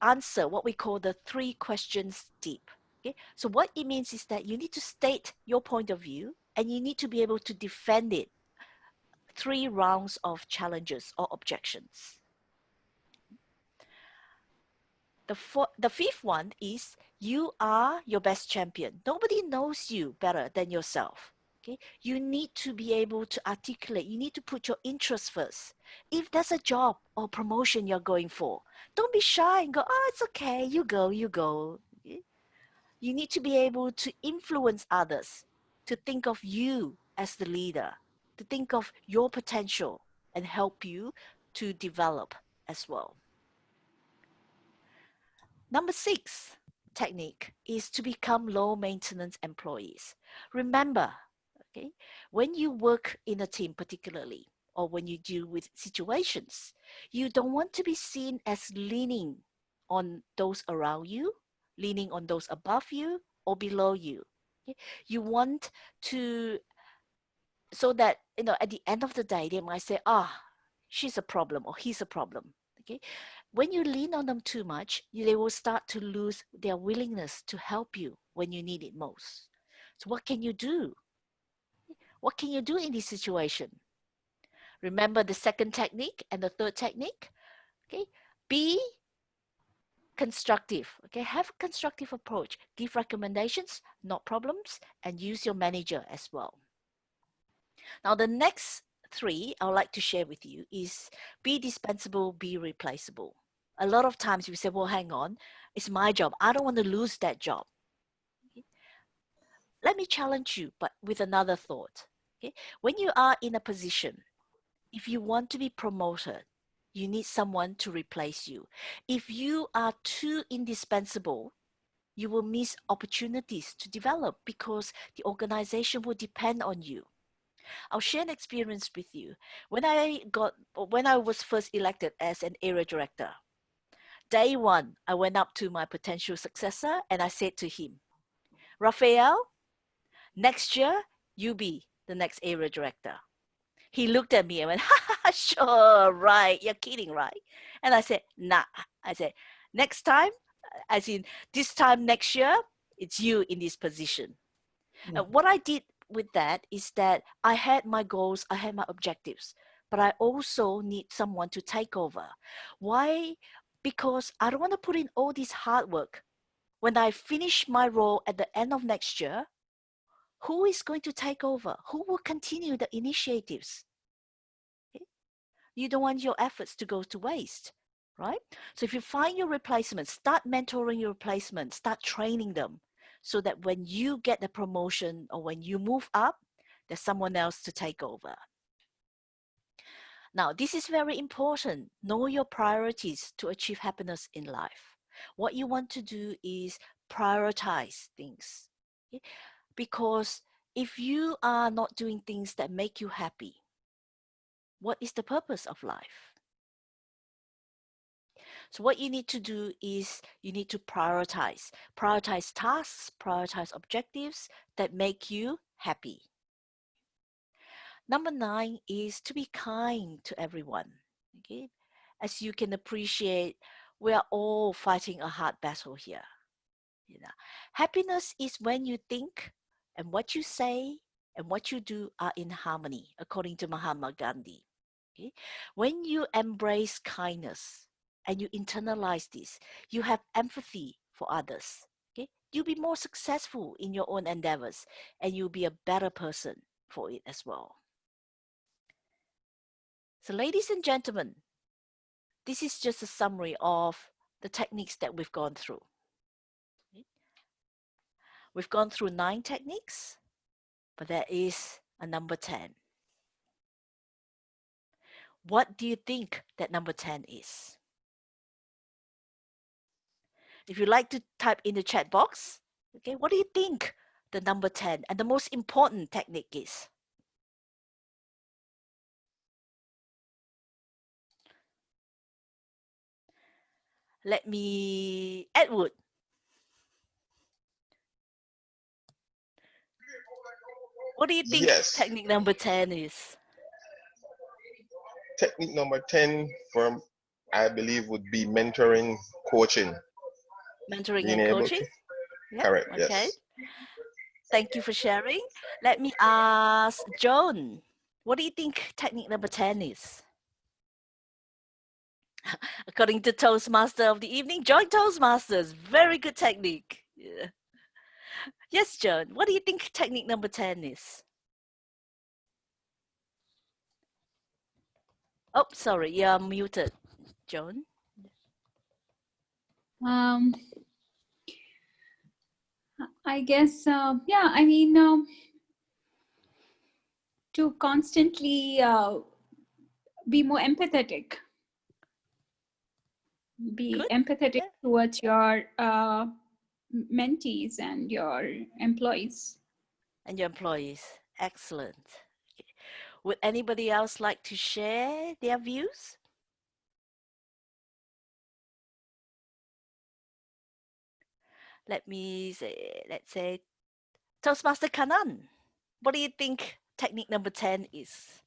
answer what we call the 3 questions deep. Okay? So what it means is that you need to state your point of view and you need to be able to defend it 3 rounds of challenges or objections. The fifth one is you are your best champion. Nobody knows you better than yourself. Okay? You need to be able to articulate. You need to put your interests first. If there's a job or promotion you're going for, don't be shy and go, it's okay, you go. Okay? You need to be able to influence others, to think of you as the leader, to think of your potential and help you to develop as well. Number 6 technique is to become low maintenance employees. Remember, okay, when you work in a team particularly, or when you deal with situations, you don't want to be seen as leaning on those around you, leaning on those above you or below you. Okay? You want to, so that, at the end of the day, they might say, she's a problem or he's a problem. Okay? When you lean on them too much, they will start to lose their willingness to help you when you need it most. So what can you do? What can you do in this situation? Remember the second technique and the third technique? Okay? Be constructive. Okay? Have a constructive approach. Give recommendations, not problems, and use your manager as well. Now, the next 3 I would like to share with you is be dispensable, be replaceable. A lot of times we say, well, hang on, it's my job. I don't want to lose that job. let me challenge you, but with another thought. Okay? When you are in a position, if you want to be promoted, you need someone to replace you. If you are too indispensable, you will miss opportunities to develop because the organization will depend on you. I'll share an experience with you. When I was first elected as an area director, day one, I went up to my potential successor and I said to him, Raphael, next year, you be the next area director. He looked at me and went, sure, right, you're kidding, right? And I said, nah. I said, next time, as in this time next year, it's you in this position. And what I did with that is that I had my goals, I had my objectives, but I also need someone to take over. Why? Because I don't want to put in all this hard work. When I finish my role at the end of next year, who is going to take over? Who will continue the initiatives? Okay? You don't want your efforts to go to waste, right? So if you find your replacement, start mentoring your replacement, start training them so that when you get the promotion or when you move up, there's someone else to take over. Now, this is very important. Know your priorities to achieve happiness in life. What you want to do is prioritize things. Okay? Because if you are not doing things that make you happy, what is the purpose of life? So what you need to do is you need to prioritize. Prioritize tasks, prioritize objectives that make you happy. Number 9 is to be kind to everyone. Okay? As you can appreciate, we are all fighting a hard battle here. You know, happiness is when you think and what you say and what you do are in harmony, according to Mahatma Gandhi. Okay? When you embrace kindness and you internalize this, you have empathy for others. Okay? You'll be more successful in your own endeavors and you'll be a better person for it as well. So ladies and gentlemen, this is just a summary of the techniques that we've gone through. We've gone through 9 techniques, but there is a number 10. What do you think that number 10 is? If you'd like to type in the chat box, okay, what do you think the number 10 and the most important technique is? Let me, Edward. What do you think technique number 10 is? Technique number 10 from, I believe, would be mentoring, coaching. Mentoring and coaching? Yeah, correct, okay. Yes. Thank you for sharing. Let me ask Joan, what do you think technique number 10 is? According to Toastmaster of the evening, join Toastmasters. Very good technique. Yeah. Yes, Joan, what do you think technique number 10 is? Oh, sorry, you're muted, Joan. I guess, yeah, I mean, to constantly be more empathetic. Be empathetic towards your mentees and your employees. And your employees. Excellent. Okay. Would anybody else like to share their views? Let me say, let's say, Toastmaster Kanan, what do you think technique number 10 is?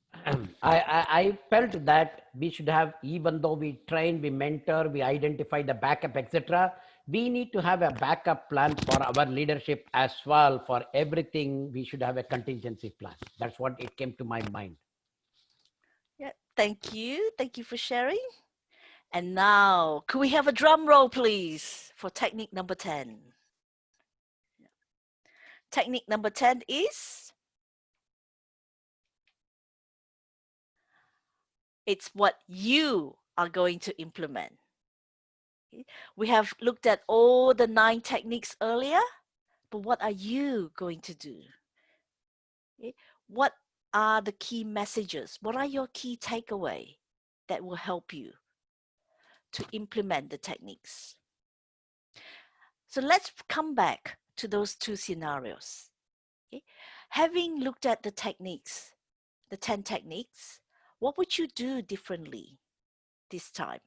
I felt that we should have, even though we train, we mentor, we identify the backup, etc., we need to have a backup plan for our leadership as well. For everything, we should have a contingency plan. That's what it came to my mind. Yeah, thank you. Thank you for sharing. And now, could we have a drum roll, please, for technique number 10? Technique number 10 is, it's what you are going to implement. Okay. We have looked at all the 9 techniques earlier, but what are you going to do? Okay? What are the key messages? What are your key takeaway that will help you to implement the techniques? So let's come back to those two scenarios. Okay? Having looked at the techniques, the 10 techniques, what would you do differently this time?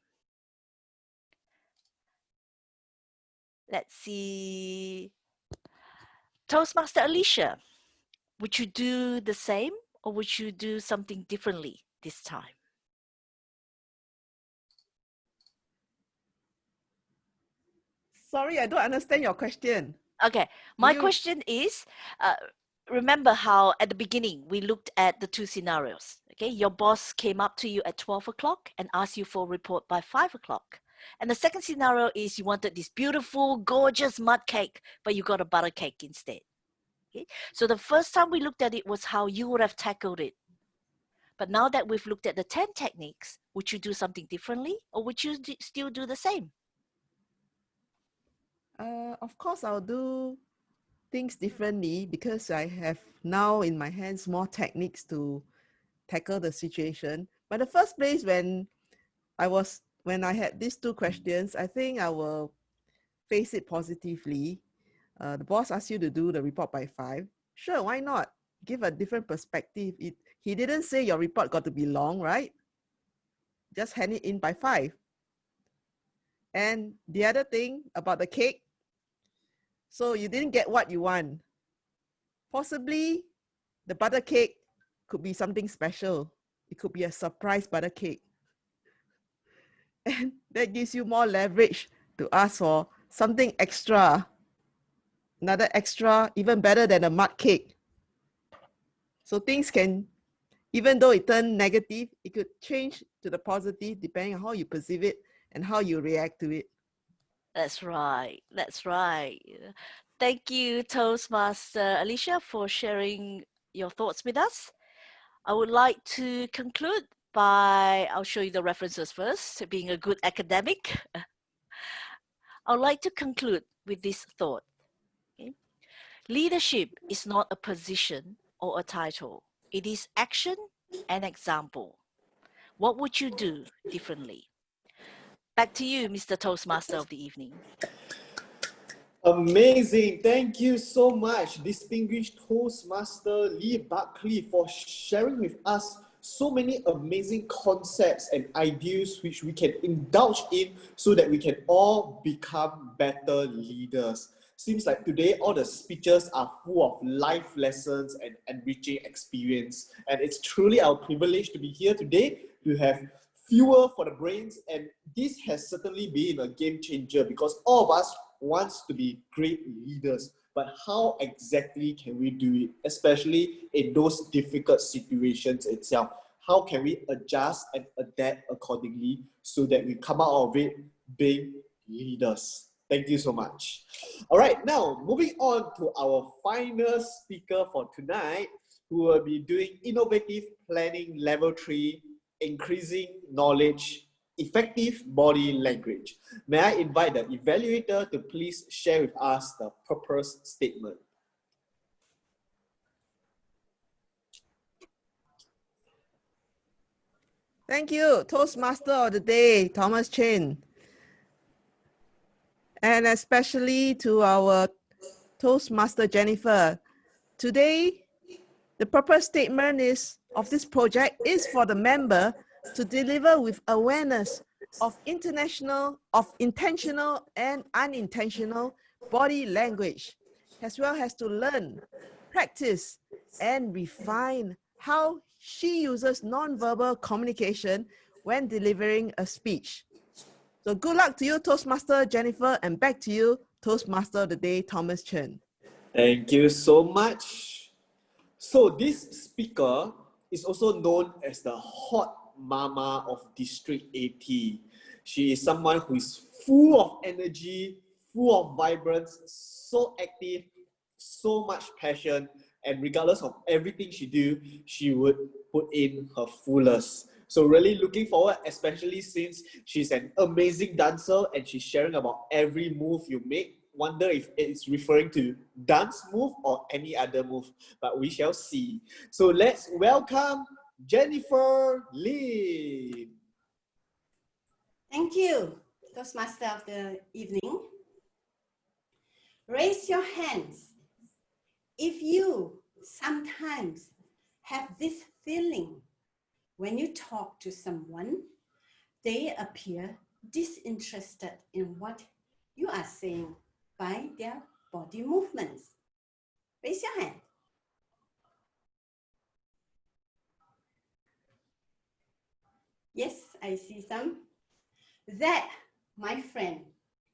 Let's see. Toastmaster Alicia, would you do the same or would you do something differently this time? Sorry, I don't understand your question. Okay, my question is, remember how at the beginning we looked at the two scenarios. Okay, your boss came up to you at 12 o'clock and asked you for a report by 5 o'clock. And the second scenario is you wanted this beautiful, gorgeous mud cake, but you got a butter cake instead. Okay? So the first time we looked at it was how you would have tackled it. But now that we've looked at the 10 techniques, would you do something differently or would you still do the same? Of course, I'll do things differently because I have now in my hands more techniques to tackle the situation. But the first place when I had these two questions, I think I will face it positively. The boss asked you to do the report by 5. Sure, why not? Give a different perspective. He didn't say your report got to be long, right? Just hand it in by 5. And the other thing about the cake, so you didn't get what you want. Possibly the butter cake could be something special. It could be a surprise butter cake. And that gives you more leverage to ask for something extra. Another extra, even better than a mud cake. So things can, even though it turned negative, it could change to the positive depending on how you perceive it and how you react to it. That's right. That's right. Thank you, Toastmaster Alicia, for sharing your thoughts with us. I would like to conclude by, I'll show you the references first, being a good academic. I would like to conclude with this thought. Okay? Leadership is not a position or a title. It is action and example. What would you do differently? Back to you, Mr. Toastmaster of the evening. Amazing. Thank you so much, distinguished Toastmaster Lee Buckley, for sharing with us so many amazing concepts and ideas which we can indulge in so that we can all become better leaders. Seems like today all the speeches are full of life lessons and enriching experience. And it's truly our privilege to be here today to have fuel for the brains. And this has certainly been a game changer because all of us wants to be great leaders. But how exactly can we do it, especially in those difficult situations itself? How can we adjust and adapt accordingly so that we come out of it being leaders? Thank you so much. All right, now moving on to our final speaker for tonight, who will be doing Innovative Planning Level 3, Increasing Knowledge, Effective Body Language. May I invite the evaluator to please share with us the purpose statement. Thank you, Toastmaster of the day, Thomas Chen. And especially to our Toastmaster Jennifer. Today, the purpose statement of this project is for the member to deliver with awareness of intentional and unintentional body language, as well as to learn, practice, and refine how she uses nonverbal communication when delivering a speech. So good luck to you, Toastmaster Jennifer, and back to you, Toastmaster of the day, Thomas Chen. Thank you so much. So this speaker is also known as the hot mama of District 80. She is someone who is full of energy, full of vibrance, so active, so much passion, and regardless of everything she do, she would put in her fullest. So really looking forward, especially since she's an amazing dancer and she's sharing about every move you make wonder if it's referring to dance move or any other move, but we shall see. So let's welcome Jennifer Lee. Thank you, Toastmaster of the evening. Raise your hands if you sometimes have this feeling when you talk to someone, they appear disinterested in what you are saying by their body movements. Raise your hand. Yes, I see some. That, my friend,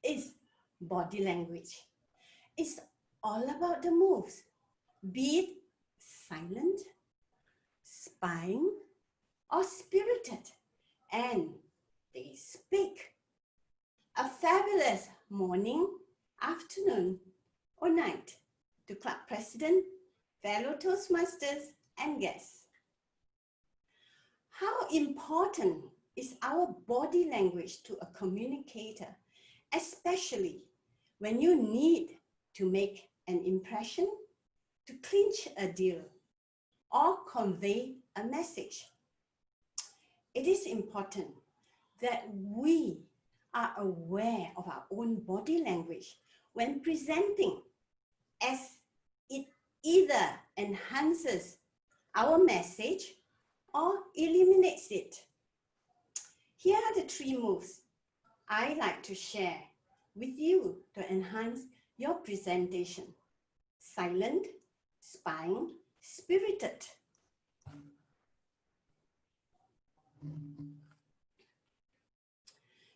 is body language. It's all about the moves, be it silent, spying, or spirited, and they speak. A fabulous morning, afternoon, or night to club president, fellow Toastmasters, and guests. How important is our body language to a communicator, especially when you need to make an impression, to clinch a deal, or convey a message? It is important that we are aware of our own body language when presenting, as it either enhances our message or eliminates it. Here are the 3 moves I like to share with you to enhance your presentation: silent, spying, spirited.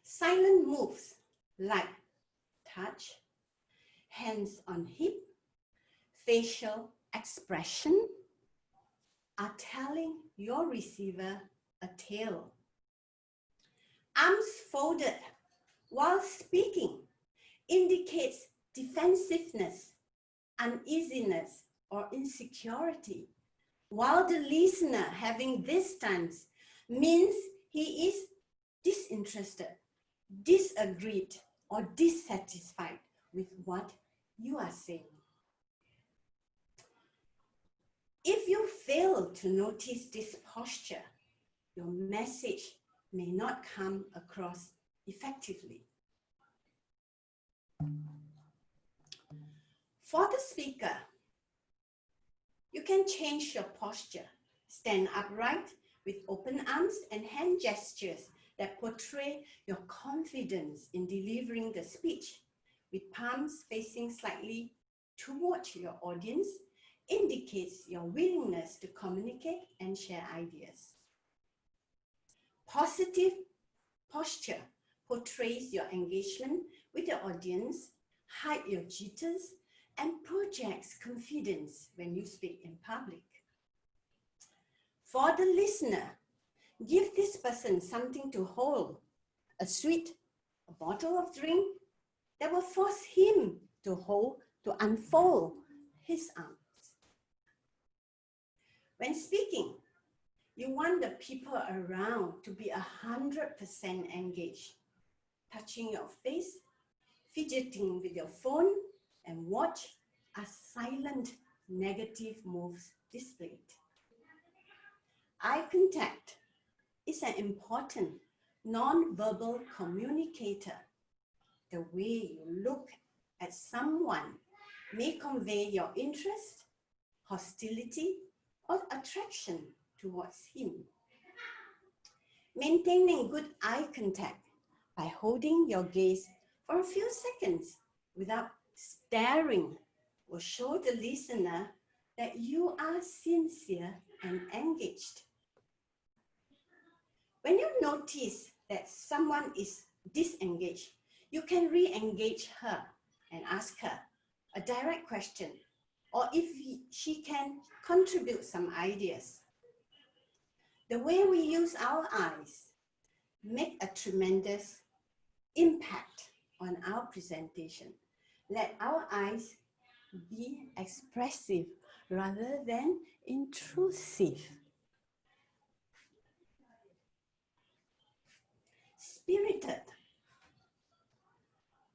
Silent moves like touch, hands on hip, facial expression are telling your receiver a tale. Arms folded while speaking indicates defensiveness, uneasiness, or insecurity, while the listener having this stance means he is disinterested, disagreed, or dissatisfied with what you are saying. If you fail to notice this posture, your message may not come across effectively. For the speaker, you can change your posture. Stand upright with open arms and hand gestures that portray your confidence in delivering the speech, with palms facing slightly towards your audience, indicates your willingness to communicate and share ideas. Positive posture portrays your engagement with the audience, hide your jitters, and projects confidence when you speak in public. For the listener, give this person something to hold, a sweet, a bottle of drink that will force him to unfold his arms. When speaking, you want the people around to be 100% engaged, touching your face, fidgeting with your phone, and watch as silent negative moves displayed. Eye contact is an important non-verbal communicator. The way you look at someone may convey your interest, hostility, or attraction towards him. Maintaining good eye contact by holding your gaze for a few seconds without staring will show the listener that you are sincere and engaged. When you notice that someone is disengaged, you can re-engage her and ask her a direct question, or if she can contribute some ideas. The way we use our eyes make a tremendous impact on our presentation. Let our eyes be expressive rather than intrusive. Spirited.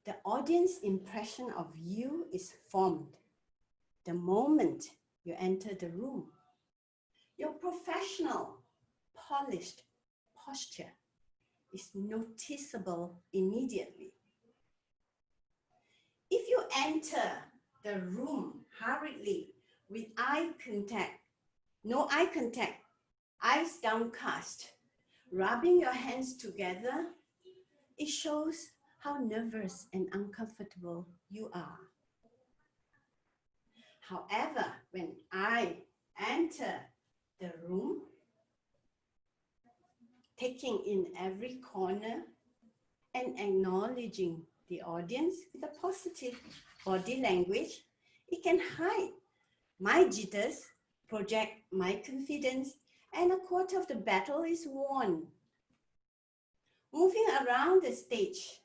The audience audience impression of you is formed the moment you enter the room. Your professional, polished posture is noticeable immediately. If you enter the room hurriedly with no eye contact, eyes downcast, rubbing your hands together, it shows how nervous and uncomfortable you are. However, when I enter the room, taking in every corner and acknowledging the audience with a positive body language, it can hide my jitters, project my confidence, and a quarter of the battle is won. Moving around the stage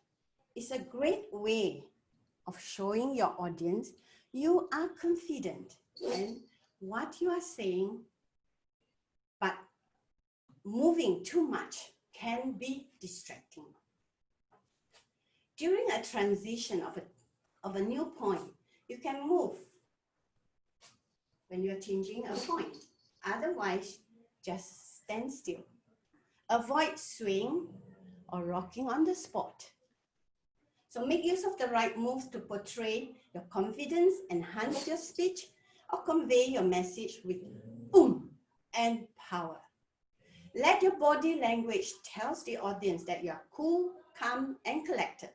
is a great way of showing your audience you are confident in what you are saying, but moving too much can be distracting. During a transition of a new point, you can move when you're changing a point. Otherwise, just stand still. Avoid swaying or rocking on the spot. So make use of the right moves to portray your confidence, enhance your speech, or convey your message with boom and power. Let your body language tell the audience that you are cool, calm, and collected.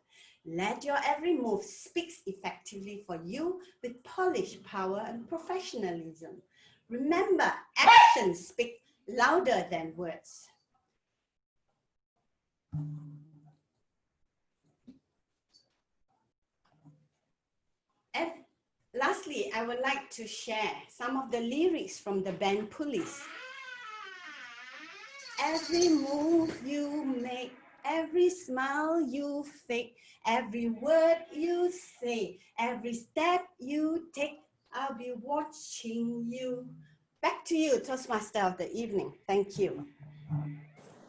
Let your every move speak effectively for you with polish, power, and professionalism. Remember, actions speak louder than words. And lastly, I would like to share some of the lyrics from the band Police. Every move you make, every smile you fake, every word you say, every step you take, I'll be watching you. Back to you, Toastmaster of the evening. Thank you.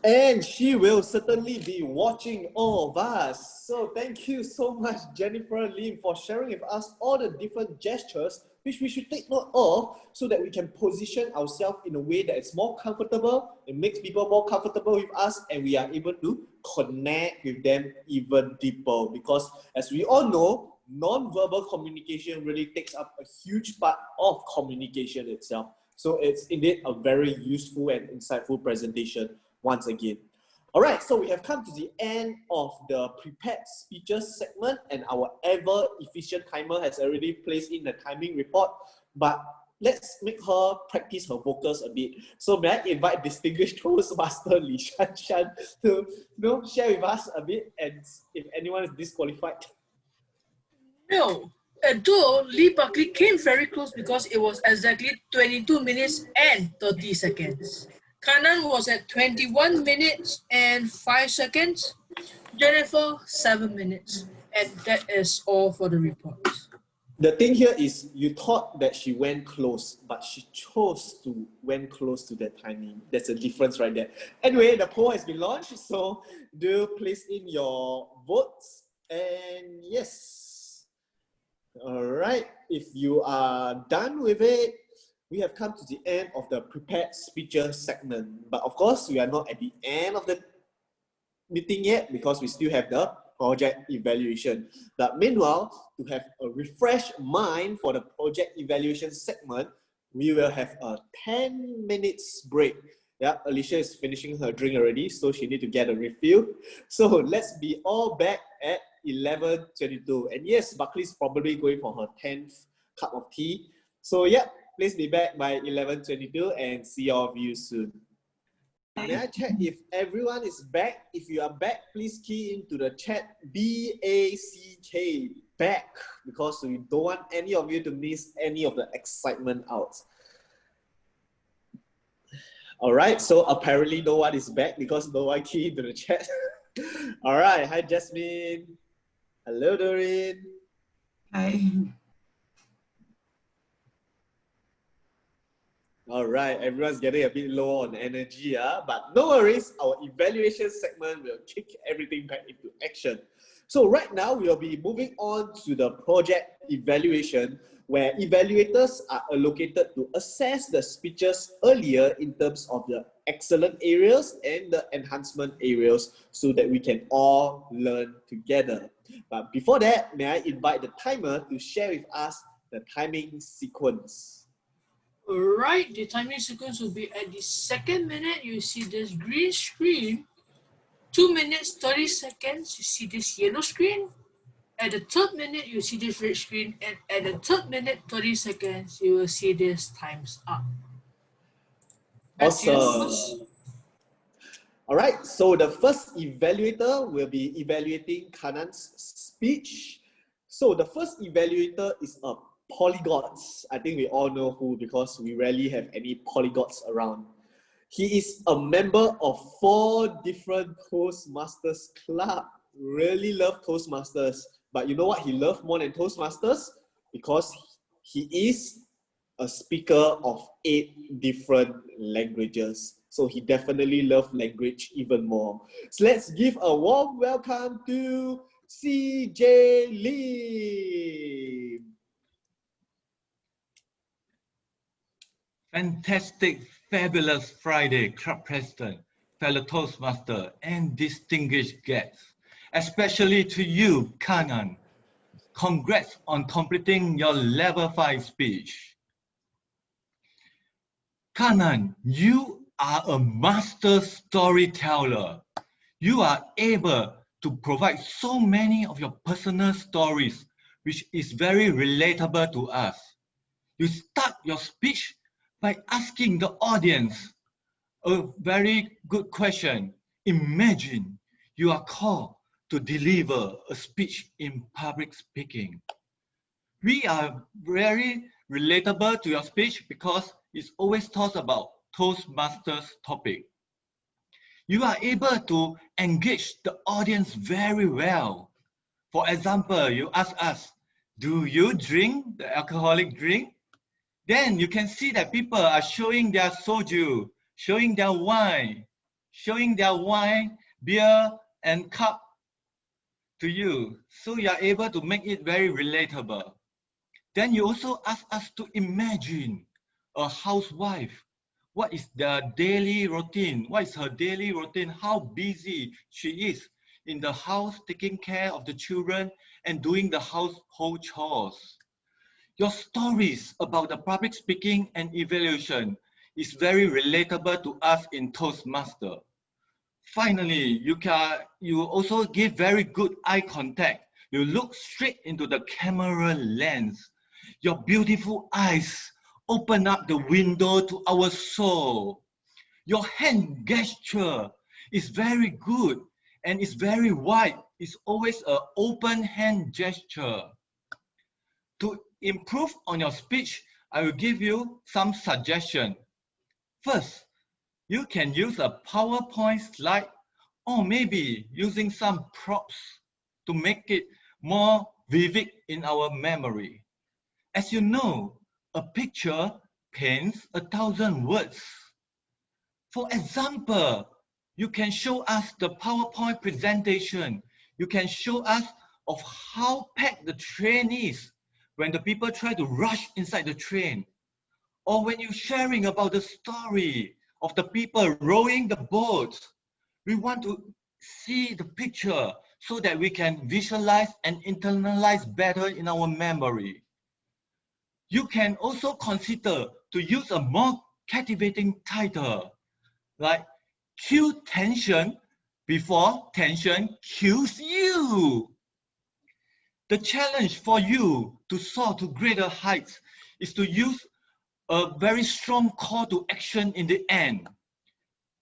And she will certainly be watching all of us. So thank you so much, Jennifer Lim, for sharing with us all the different gestures which we should take note of so that we can position ourselves in a way that is more comfortable, it makes people more comfortable with us, and we are able to connect with them even deeper. Because as we all know, non-verbal communication really takes up a huge part of communication itself. So it's indeed a very useful and insightful presentation once again. All right, so we have come to the end of the prepared speeches segment, and our ever-efficient timer has already placed in the timing report, but let's make her practice her vocals a bit. So may I invite distinguished Toastmaster Li Shan to share with us a bit, and if anyone is disqualified. No, though Lee Buckley came very close because it was exactly 22 minutes and 30 seconds. Kanan was at 21 minutes and 5 seconds. Jennifer, 7 minutes. And that is all for the report. The thing here is you thought that she went close, but she chose to went close to that timing. There's a difference right there. Anyway, the poll has been launched, so do place in your votes. And yes, all right, if you are done with it, we have come to the end of the prepared speeches segment. But of course, we are not at the end of the meeting yet because we still have the project evaluation. But meanwhile, to have a refreshed mind for the project evaluation segment, we will have a 10 minutes break. Yeah, Alicia is finishing her drink already, so she needs to get a refill. So let's be all back at 11:22. And yes, Buckley's probably going for her 10th cup of tea. So yeah, please be back by 11:22 and see all of you soon. May I check if everyone is back? If you are back, please key into the chat BACK, back, because we don't want any of you to miss any of the excitement out. All right, so apparently no one is back because no one keyed into the chat. All right, hi Jasmine. Hello Doreen. Hi. All right, everyone's getting a bit low on energy, but no worries, our evaluation segment will kick everything back into action. So right now, we'll be moving on to the project evaluation, where evaluators are allocated to assess the speeches earlier in terms of the excellent areas and the enhancement areas so that we can all learn together. But before that, may I invite the timer to share with us the timing sequence. Alright, the timing sequence will be at the 2nd minute, you see this green screen. 2 minutes, 30 seconds, you see this yellow screen. At the 3rd minute, you see this red screen. And at the 3rd minute, 30 seconds, you will see this time's up. Awesome. All right, so the first evaluator will be evaluating Kanan's speech. So the first evaluator is a polyglot. I think we all know who, because we rarely have any polyglots around. He is a member of 4 different Toastmasters club. Really love Toastmasters. But you know what he loves more than Toastmasters? Because he is a speaker of 8 different languages. So he definitely loves language even more. So let's give a warm welcome to CJ Lee. Fantastic, fabulous Friday, Club President, fellow Toastmaster, and distinguished guests, especially to you, Kanan. Congrats on completing your level 5 speech. Kanan, you are a master storyteller. You are able to provide so many of your personal stories, which is very relatable to us. You start your speech by asking the audience a very good question. Imagine you are called to deliver a speech in public speaking. We are very relatable to your speech because it always talks about Toastmasters topic. You are able to engage the audience very well. For example, you ask us, do you drink the alcoholic drink? Then you can see that people are showing their soju, showing their wine, beer and cup to you. So you are able to make it very relatable. Then you also ask us to imagine a housewife. What is their daily routine? What is her daily routine? How busy she is in the house, taking care of the children and doing the household chores. Your stories about the public speaking and evaluation is very relatable to us in Toastmaster. Finally, you also give very good eye contact. You look straight into the camera lens. Your beautiful eyes open up the window to our soul. Your hand gesture is very good and it's very wide. It's always an open hand gesture. To improve on your speech, I will give you some suggestions. First, you can use a PowerPoint slide or maybe using some props to make it more vivid in our memory. As you know, a picture paints 1,000 words. For example, you can show us the PowerPoint presentation. You can show us of how packed the train is when the people try to rush inside the train. Or when you're sharing about the story of the people rowing the boat. We want to see the picture so that we can visualize and internalize better in our memory. You can also consider to use a more captivating title, like Cue Tension before tension kills you. The challenge for you to soar to greater heights is to use a very strong call to action in the end.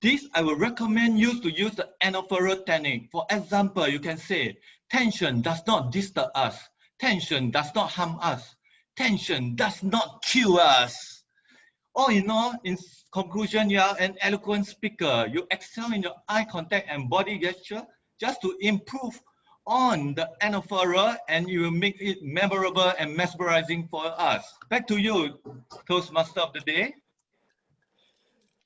This I will recommend you to use the anaphora technique. For example, you can say, tension does not disturb us. Tension does not harm us. Tension does not kill us. All in all, in conclusion, you are an eloquent speaker. You excel in your eye contact and body gesture just to improve on the anaphora, and you will make it memorable and mesmerizing for us. Back to you, Toastmaster of the Day.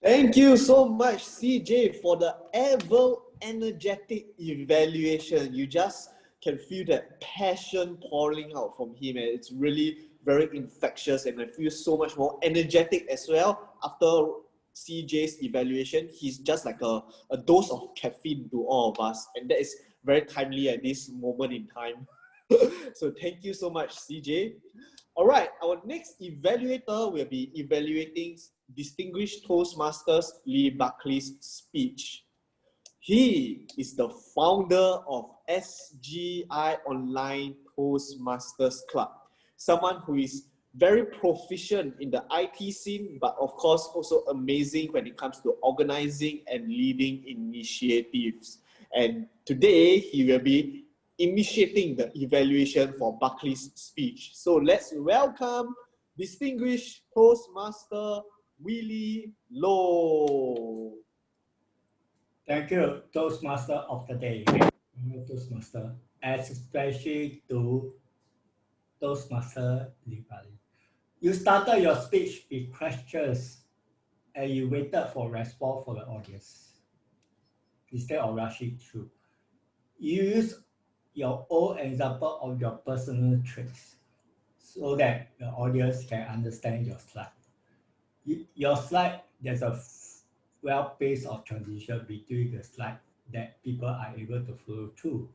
Thank you so much, CJ, for the ever energetic evaluation. You just can feel that passion pouring out from him, and it's really very infectious, and I feel so much more energetic as well after CJ's evaluation. He's just like a dose of caffeine to all of us, and that is very timely at this moment in time. So thank you so much, CJ. All right, our next evaluator will be evaluating Distinguished Toastmasters Lee Buckley's speech. He is the founder of SGI Online Toastmasters Club, someone who is very proficient in the IT scene, but of course also amazing when it comes to organizing and leading initiatives. And today he will be initiating the evaluation for Buckley's speech. So let's welcome Distinguished Toastmaster Willie Low. Thank you, Toastmaster of the day. Toastmaster, especially to Toastmaster Lee Buckley. You started your speech with questions and you waited for response from the audience instead of rushing through. You use your own example of your personal traits so that the audience can understand your slide. Your slide, there's a well-paced of transition between the slide that people are able to follow through.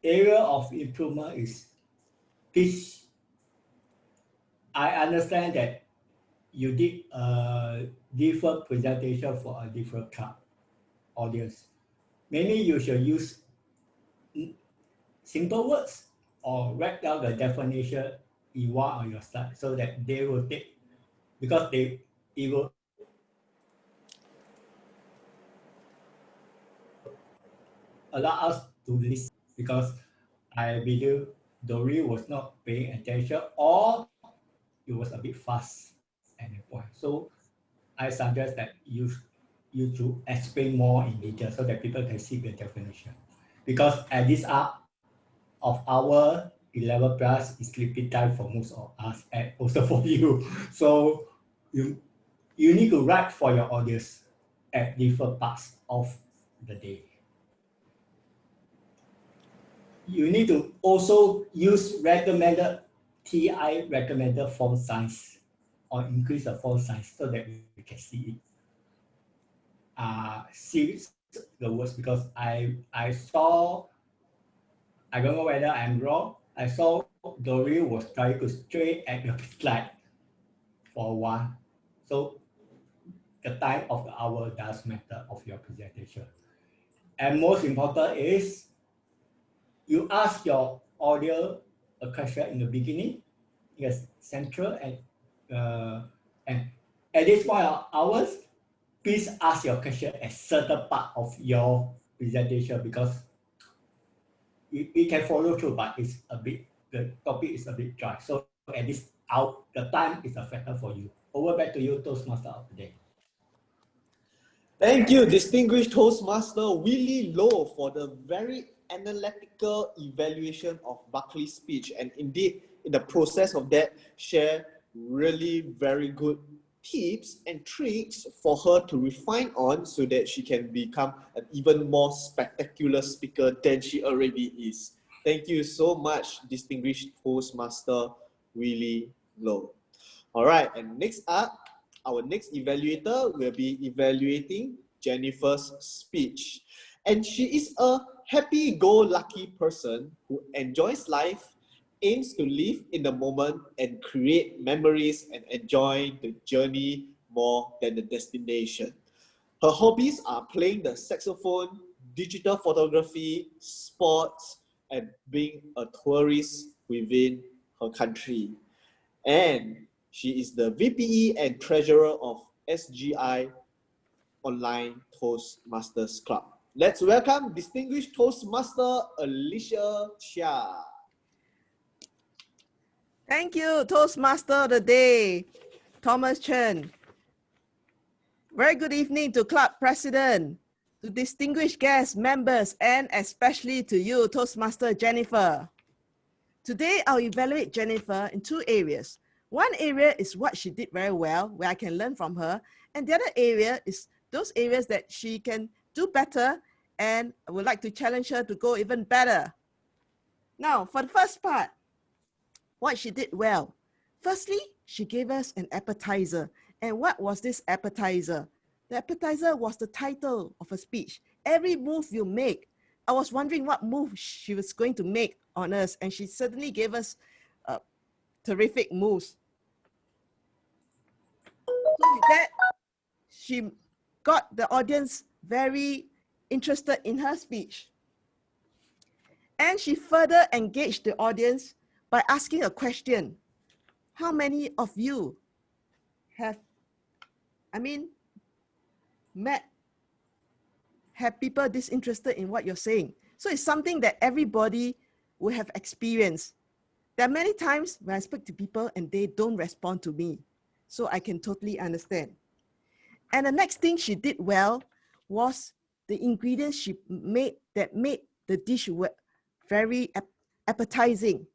Area of improvement is pitch. I understand that you did a different presentation for a different club audience. Maybe you should use simple words or write down the definition you want on your slide so that they will take, because it will allow us to listen, because I believe Dory was not paying attention or it was a bit fast at the point. So I suggest that you should explain more in detail so that people can see the definition. Because at this hour of our 11 plus is sleeping time for most of us and also for you. So you need to write for your audience at different parts of the day. You need to also use recommended TI recommended font size or increase the font size so that we can see it. See the words, because I saw, I don't know whether I'm wrong, I saw Dory was trying to stray at the slide for a while. So the time of the hour does matter of your presentation. And most important is you ask your audience a question in the beginning, yes, central, and at this point of hours, please ask your question at certain part of your presentation, because we can follow through, but it's a bit, the topic is a bit dry. So at this out, the time is a factor for you. Over back to you, Toastmaster of the day. Thank you, Distinguished Toastmaster Willie Low, for the very analytical evaluation of Buckley's speech. And indeed, in the process of that, share really very good tips and tricks for her to refine on so that she can become an even more spectacular speaker than she already is. Thank you so much, Distinguished Toastmaster Willie Low. All right, and next up, our next evaluator will be evaluating Jennifer's speech. And she is a happy-go-lucky person who enjoys life, aims to live in the moment and create memories and enjoy the journey more than the destination. Her hobbies are playing the saxophone, digital photography, sports, and being a tourist within her country. And she is the VPE and treasurer of SGI Online Toastmasters Club. Let's welcome Distinguished Toastmaster Alicia Chia. Thank you, Toastmaster of the Day, Thomas Chen. Very good evening to Club President, to distinguished guests, members, and especially to you, Toastmaster Jennifer. Today, I'll evaluate Jennifer in two areas. One area is what she did very well, where I can learn from her. And the other area is those areas that she can do better, and I would like to challenge her to go even better. Now, for the first part, what she did well. Firstly, she gave us an appetizer. And what was this appetizer? The appetizer was the title of a speech. Every move you make, I was wondering what move she was going to make on us, and she certainly gave us terrific moves. So with that, she got the audience very interested in her speech. And she further engaged the audience by asking a question. How many of you have people disinterested in what you're saying? So it's something that everybody will have experienced. There are many times when I speak to people and they don't respond to me. So I can totally understand. And the next thing she did well was the ingredients she made that made the dish very appetizing.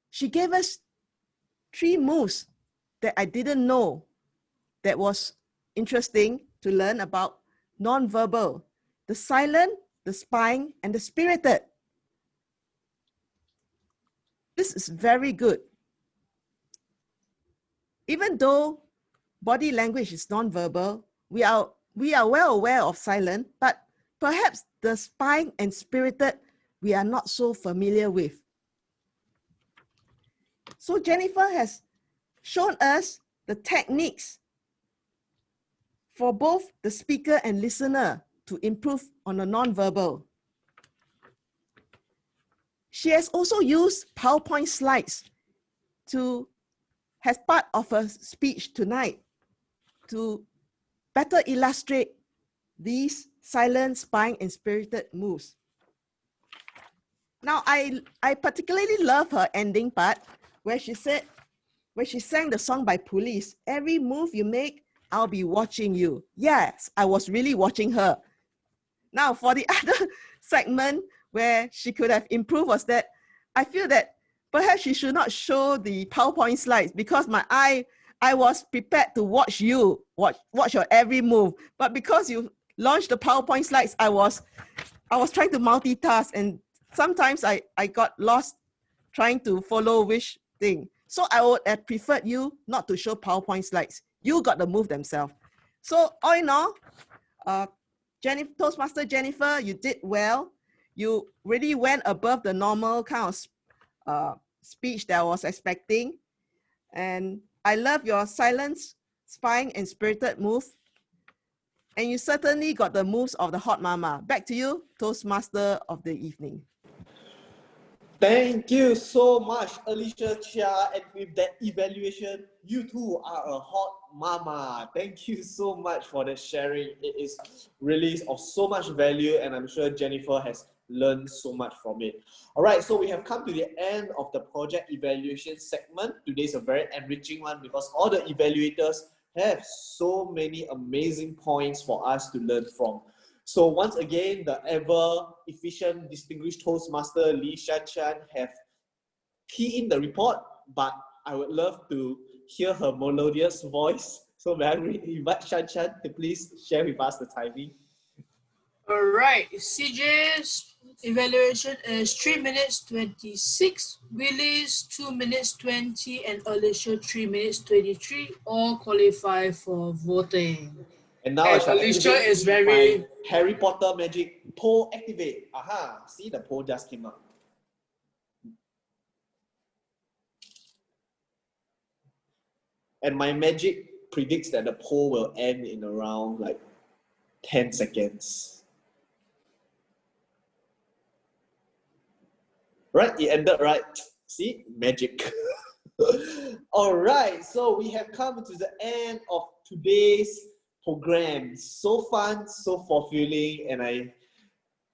She gave us 3 moves that I didn't know that was interesting to learn about non-verbal: the silent, the spying, and the spirited. This is very good. Even though body language is non-verbal, we are well aware of silent, but perhaps the spying and spirited we are not so familiar with. So Jennifer has shown us the techniques for both the speaker and listener to improve on the non-verbal. She has also used PowerPoint slides as part of her speech tonight to better illustrate these silent, spying, and spirited moves. Now, I particularly love her ending part where she sang the song by Police. Every move you make, I'll be watching you. Yes, I was really watching her. Now, for the other segment where she could have improved was that I feel that perhaps she should not show the PowerPoint slides because I was prepared to watch you, watch your every move. But because you launched the PowerPoint slides, I was trying to multitask, and sometimes I got lost trying to follow which thing. So I would have preferred you not to show PowerPoint slides. You got the move themselves. So all in all, Toastmaster Jennifer, you did well. You really went above the normal kind of speech that I was expecting. And I love your silence, spying, and spirited move. And you certainly got the moves of the hot mama. Back to you, Toastmaster of the evening. Thank you so much, Alicia Chia. And with that evaluation, you too are a hot mama. Thank you so much for the sharing. It is really of so much value, and I'm sure Jennifer has learned so much from it. All right, so we have come to the end of the project evaluation segment. Today's a very enriching one because all the evaluators have so many amazing points for us to learn from. So once again, the ever-efficient, distinguished Toastmaster Lee Shan have keyed in the report, but I would love to hear her melodious voice. So may I invite Shan to please share with us the timing. All right, CJ's evaluation is 3 minutes 26, Willie's 2 minutes 20, and Alicia 3 minutes 23, all qualify for voting. And now I shall Alicia activate is very... my Harry Potter magic poll activate. Aha, see the poll just came up. And my magic predicts that the poll will end in around like 10 seconds. Right, it ended right. See, magic. All right, so we have come to the end of today's program. So fun, so fulfilling, and I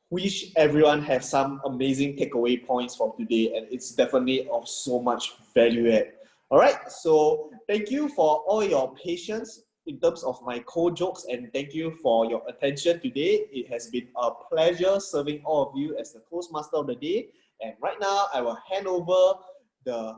wish everyone has some amazing takeaway points from today, and it's definitely of so much value add. All right, so thank you for all your patience in terms of my cold jokes, and thank you for your attention today. It has been a pleasure serving all of you as the Toastmaster of the day. And right now, I will hand over the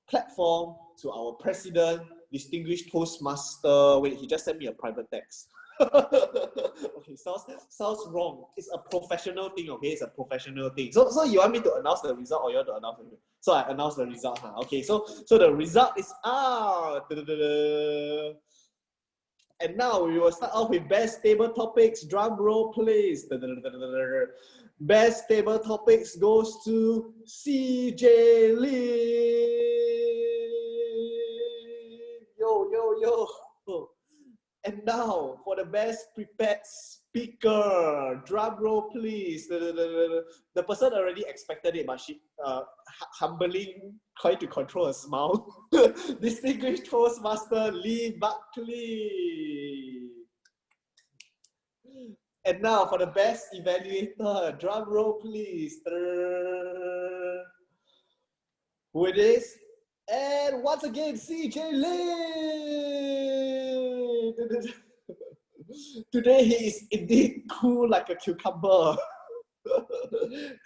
platform to our president, distinguished Toastmaster. Wait, he just sent me a private text. Okay, sounds wrong. It's a professional thing, okay? It's a professional thing. So you want me to announce the result or you want to announce the result? So I announce the result. Huh? Okay, so the result is out. And now we will start off with best table topics. Drum roll, please. Best table topics goes to CJ Lee. Yo. And now for the best prepared speaker. Drum roll, please. The person already expected it, but she humbly trying to control a smile. Distinguished Toastmaster Lee Buckley. And now for the best evaluator. Drum roll, please. Who it is? And once again, CJ Lee. Today he is indeed cool like a cucumber.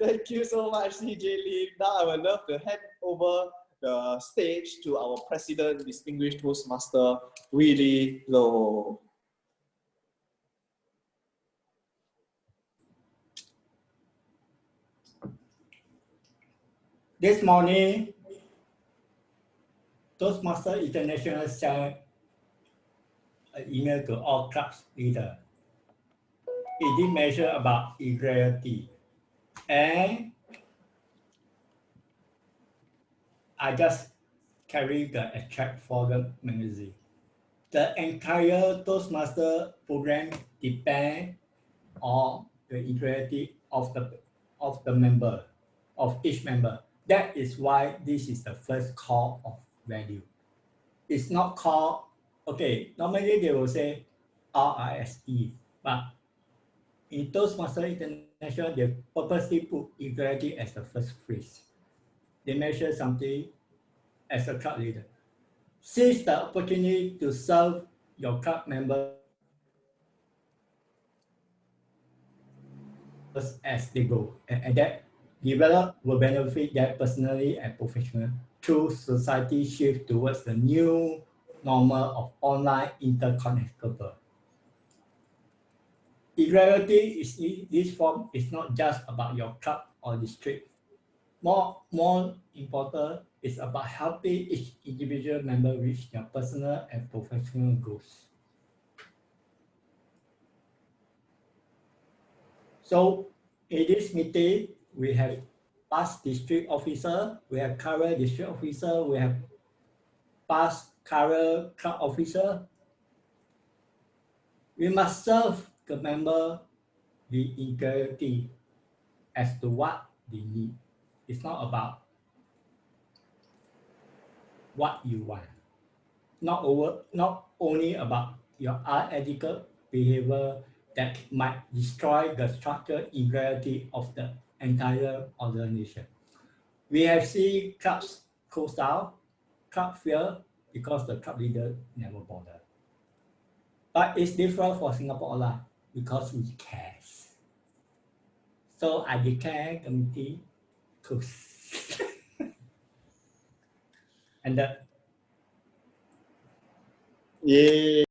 Thank you so much, CJ Lee. Now I would love to hand over the stage to our president, distinguished Toastmaster, Willie Low. This morning, Toastmaster International sent an email to all clubs leaders. It did measure about equality. And I just carry the extract for the magazine. The entire Toastmaster program depends on the equality of the member, of each member. That is why this is the first call of value. It's not called, okay, normally they will say RISE, but in Toastmaster International, they purposely put equality as the first phrase. They measure something as a club leader. Seize the opportunity to serve your club members as they go, and that develop will benefit them personally and professionally through society shift towards the new normal of online interconnectable. Equality is in this form is not just about your club or district. More important is about helping each individual member reach their personal and professional goals. So in this meeting, we have past district officer, we have current district officer, we have past current club officer. We must serve the member the equality as to what they need. It's not about what you want. Not only about your unethical behavior that might destroy the structural equality of the entire organization. We have seen clubs close down, club fail because the club leader never bothered. But it's different for Singapore because we care. So I declare committee closed. And Yeah.